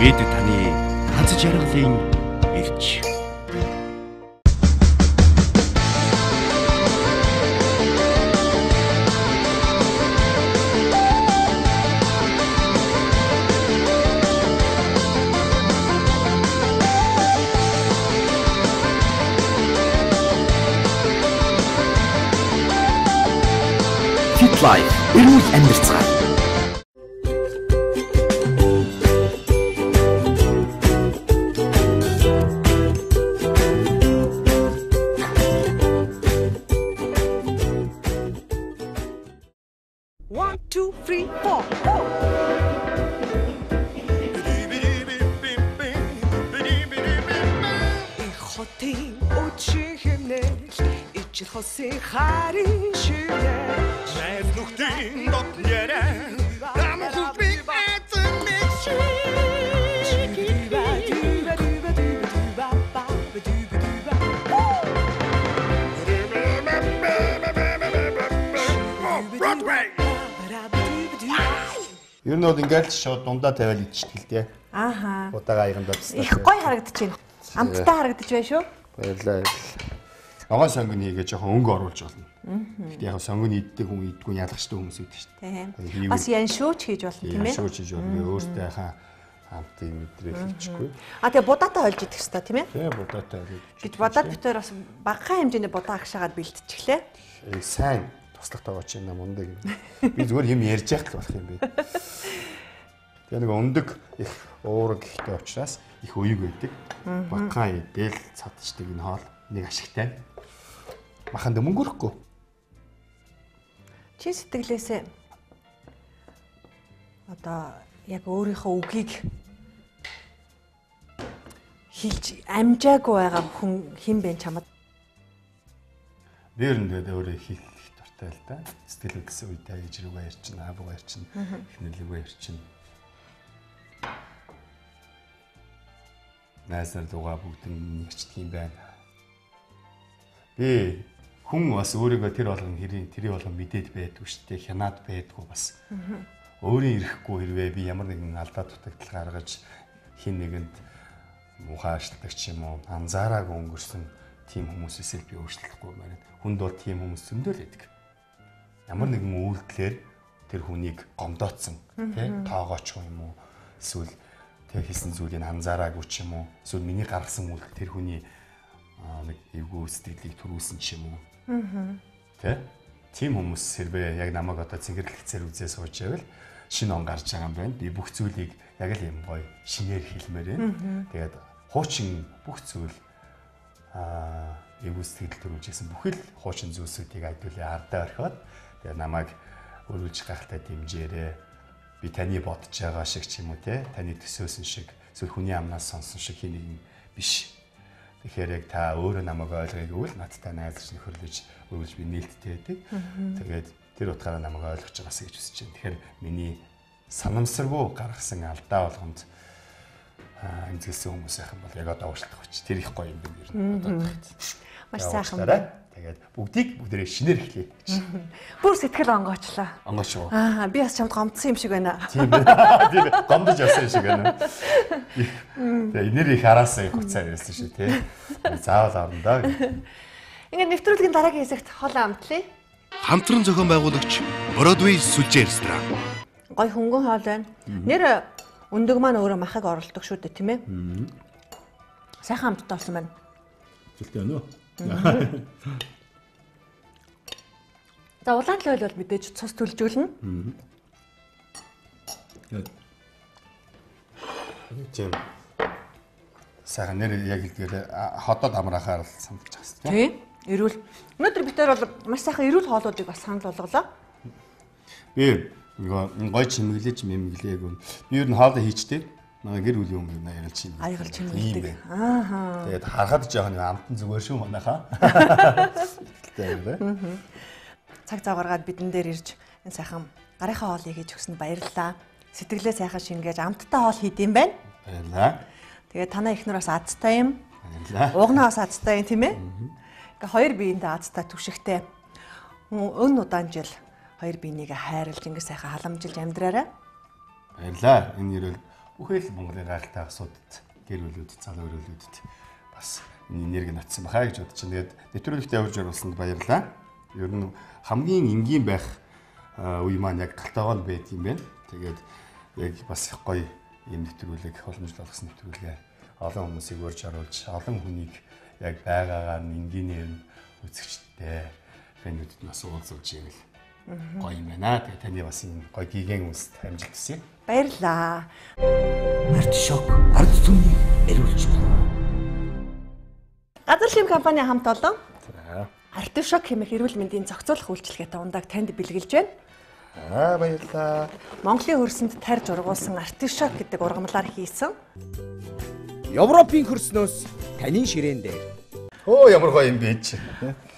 бид таны хаз жаргалын эрч. Live эрүүл амьдарцгаа. Ер нь бол ингээд шууд дундаа тавиал идчихдэг л дээ. Ааха. Удаага аягандаа басна. Их гоё харагдаж байна. Амттай харагдаж байна шүү. Баярлалаа. Ногоон сонгоны хийгээ жоохон өнгө оруулж болно. Гэхдээ яг сонгоны иддэг хүн иддгүй ялгчтай хүмүүс иддэг шүү дээ. Тийм. Бас ян шүүч хийж болно тийм ээ. Шүүч хийж болно. Өөртөө хаа амтыг мэдрэл хийчихгүй. Тэгээ будаатай хольж идэх хэрэгтэй тийм ээ. Тийм будаатай хольж. Бид будаад битээр бас багахан хэмжээний будаа агшаагаад бэлтчихлээ. Сайн туслах таваач юм мундаг. Би зүгээр юм ярьж яах л болох юм бэ. Тэгээ нэг өндөг их уураг ихтэй учраас их уйг байдаг. Багахан идэл цадчдаг энэ хоол нэг ашигтай. Маханд мөнгөрөхгүй. Чи сэтгэлээсээ одоо яг өөрийнхөө үгийг хэлж амжаагүй байгаа хүн хэн бэ чамд? Дээрнээ өөрөө хийх дуртай л да. Сэтгэл өгсөн үедээ ээж рүүгээ ярьчин, аавгаа ярьчин, эхнэрийгээ ярьчин. Найсаар дугаа бүгд нэгчдэг юм байна. Би хүн бас өөрийгөө тэр болгон тэрий болгон мэдээд байдгүй шүү дээ. Хянаад байдгүй бас. Өөрийн ирэхгүй хэрвээ би ямар нэгэн алдаа дутагдал гаргаж хин нэгэнд мухаашдаг ч юм уу анзаараагүй өнгөрсөн тийм хүмүүсээс би өөрчлөхгүй байна. Хүнд бол тийм хүмүүс зөндөл байдаг. Ямар нэгэн үйлдэлээр тэр хүнийг гомдооцсон тий тоогооч юм уу эсвэл тэг хийсэн зүйлийг анзаараагүй ч юм уу эсвэл миний гаргасан үйл тэр хүний нэг эвгүй сэтгэлийг төрүүлсэн ч юм уу тий тийм хүмүүс хэрвээ яг намайг одоо цэнгэрлэгцээр үзээ сууж байвал шинэ он гарч байгаа юм байна. Би бүх зүйлийг яг л юм гоё шинээр хэлмээр байна. Тэгээд хуучин бүх зүйл эвгүй сэтгэл төрүүлжсэн бүхэл хуучин зүйлсүүдийг айдуулаа ардаа орхиод тэгээд намайг өрүүлж гахалтай дэмжээрээ би таны бодож байгаа шиг ч юм уу те таны төсөөсөн шиг эсвэл хүний амнаас сонсон шиг хий нэг биш. Тэгэхээр яг та өөрөө намайг ойлгоогүй л надтай найзлж нөхөрлөж өрүүлж би нээлттэй байдаг. Тэгээд тэр утгаараа намайг ойлгож байгаасаа гэж үзэж байна. Тэгэхээр миний санамсаргүй гаргасан алдаа болгонд эмзэглсэн хүмүүс байх юм бол яг одоо уушлах хүч тэр их гоё юм байна ер нь одоо тагт. Маш сайхан байна. Тэгээд бүгдээ шинээр эхлэе. Бүр сэтгэл онгоочлаа. Онгооч уу? Би бас чамд гомдсон юм шиг байна. Тийм байна. Тийм гомдож явсан юм шиг байна. Тэгээд энэр их араасаа хуцаар ярьсан шүү тий. Заавал орно доо. Ингээд нэвтрүүлгийн дараагийн хэсэгт хоолоо амтлаа. Хамтран зохион байгуулагч Бродвей сүлжээ ресторан. Гой хөнгөн хоол байна. Нэр өндөг маань өөрөө махаг оролдог шүү дээ тийм ээ. Сайхан амттай болсон байна. Зүгтэй байна уу? За улаан л бол мэдээж цус төлжүүлнэ. Тийм. Сайхан нэр яг илгээр ходоод амраахаар санаж байгаа тийм. Эрүүл. Өнөөдөр бид тээр бол маш сайхан эрүүл хоолуудыг бас санал болголоо. Би гой чимэглэж мэмглээгүй. Би ер нь хоолоо хийчтэй. Манай гэр бүлийн хүмүүс ярилж чинь. Аягалж чимэлдэг. Тэгээд харахад жоохон амтан зүгээр шүү манайхаа. Цаг цаа гаргаад бидэн дээр ирж энэ сайхан гарынхаа хоолыг хийж өгсөнд баярлалаа. Сэтгэлээ сайхан шингээж амттай хоол хийдэм байна. Баярлалаа. Тэгээд танаа ихнэр бас азтай юм. Баярлалаа. Угнаа бас азтай юм тийм ээ. Ингээ хоёр биеиндээ азтай түвшигтэй. Өн удаан жил хоёр биенийг хайрлж ингээ сайхан халамжилж амьдраарай. Баярлалаа. Энэ нэрэл бүхэл Монголын гайхалтай асуудад гэр бүлүүд, залуу өрөөлүүдэд бас энерги натсан бахаа гэж бодож байна. Тэгээд нэвтрүүлэгт явж оруулсанд баярлалаа. Ер нь хамгийн энгийн байх үе маань яг галтайгонд байд юм байна. Тэгээд яг бас их гоё юм нэвтрүүлэг, боломжтой болгосон нэвтрүүлгээ олон хүмүүсийг урьж оруулж, олон хүнийг яг байгаагаар энгийнээр үзэгчтэй фэнүүдэд нас уулзуулж ивэл гоё юм байна. Тэгээд таны бас энэ гоё гигэн хүмүүст амжилт хүсье. Баярлалаа. Артишок ард түмнийг эрүүлж байна. Газар шим компани хамт олон Артишок хэмээх эрүүл мэндийн зохицуулах үйлчилгээтэй ундааг танд бэлгэлж байна. Баярлалаа. Монголын хөрсөнд тарж ургуулсан Артишок гэдэг ургамлаар хийсэн. Европын хөрснөөс таны ширээн дээр. Оо ямар гоё юм бэ чи.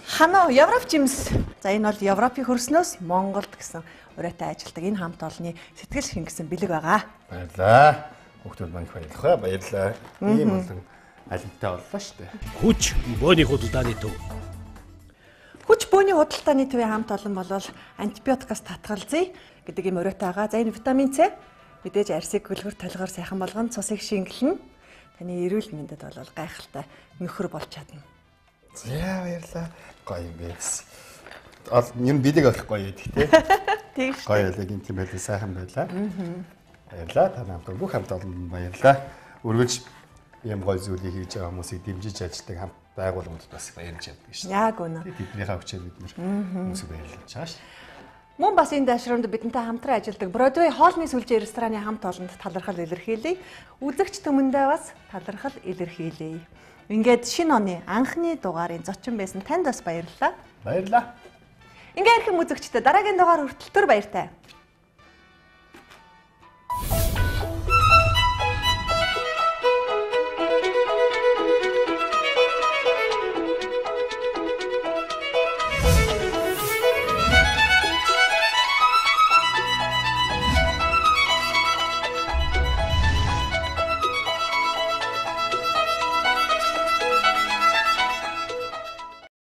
Хано Европ жимс. За энэ бол Европын хөрснөөс Монголд гэсэн урайтай ажилтдаг энэ хамт олонний сэтгэл шингэсэн бэлэг байгаа. Баярлалаа. Хүүхдүүд маань их баярлалаа. Баярлалаа. Ийм болон алинтай боллоо шүү дээ. Хүч бөөний худалдааны төв. Хүч бөөний худалдааны төвийн хамт олон бол антибиотикоос татгалзъя гэдэг юм урайтай байгаа. За энэ витамин С мэдээж арсыг гөлгөр толгоор сайхан болгон цусыг шингэлнэ. Таны эрүүл мэндэд бол гайхалтай нөхөр болж чадна. За баярлалаа. Гоё юм бэ. Юм бэлэг авах гоё гэдэг тий. Тийм шүү. Гоё яг юм тийм байлаа сайхан байлаа. Баярлалаа. Та намайг бүх хамт олонд баярлалаа. Үргэлж ийм гоё зүйлийг хийж байгаа хүмүүсийг дэмжиж ажилладаг хамт байгууллагууд бас баярлж явдаг шээ. Яг үнэ. Тэднийхээ хүчээр бид хүмүүсийг баярлуулж байгаа шээ. Мөн бас энэ дэвшранд бидэнтэй хамтран ажилладаг Бродвей хоолны сүлжээ рестораны хамт олонд талархал илэрхийлье. Үзэгч түмэндээ бас талархал илэрхийлье. Ингээд шинэ оны анхны дугаарын зочин байсан танд бас баярлалаа. Баярлалаа. Ингээ ирхэн үзэгчтэй дараагийн дугаар хүртэл түр баяртай.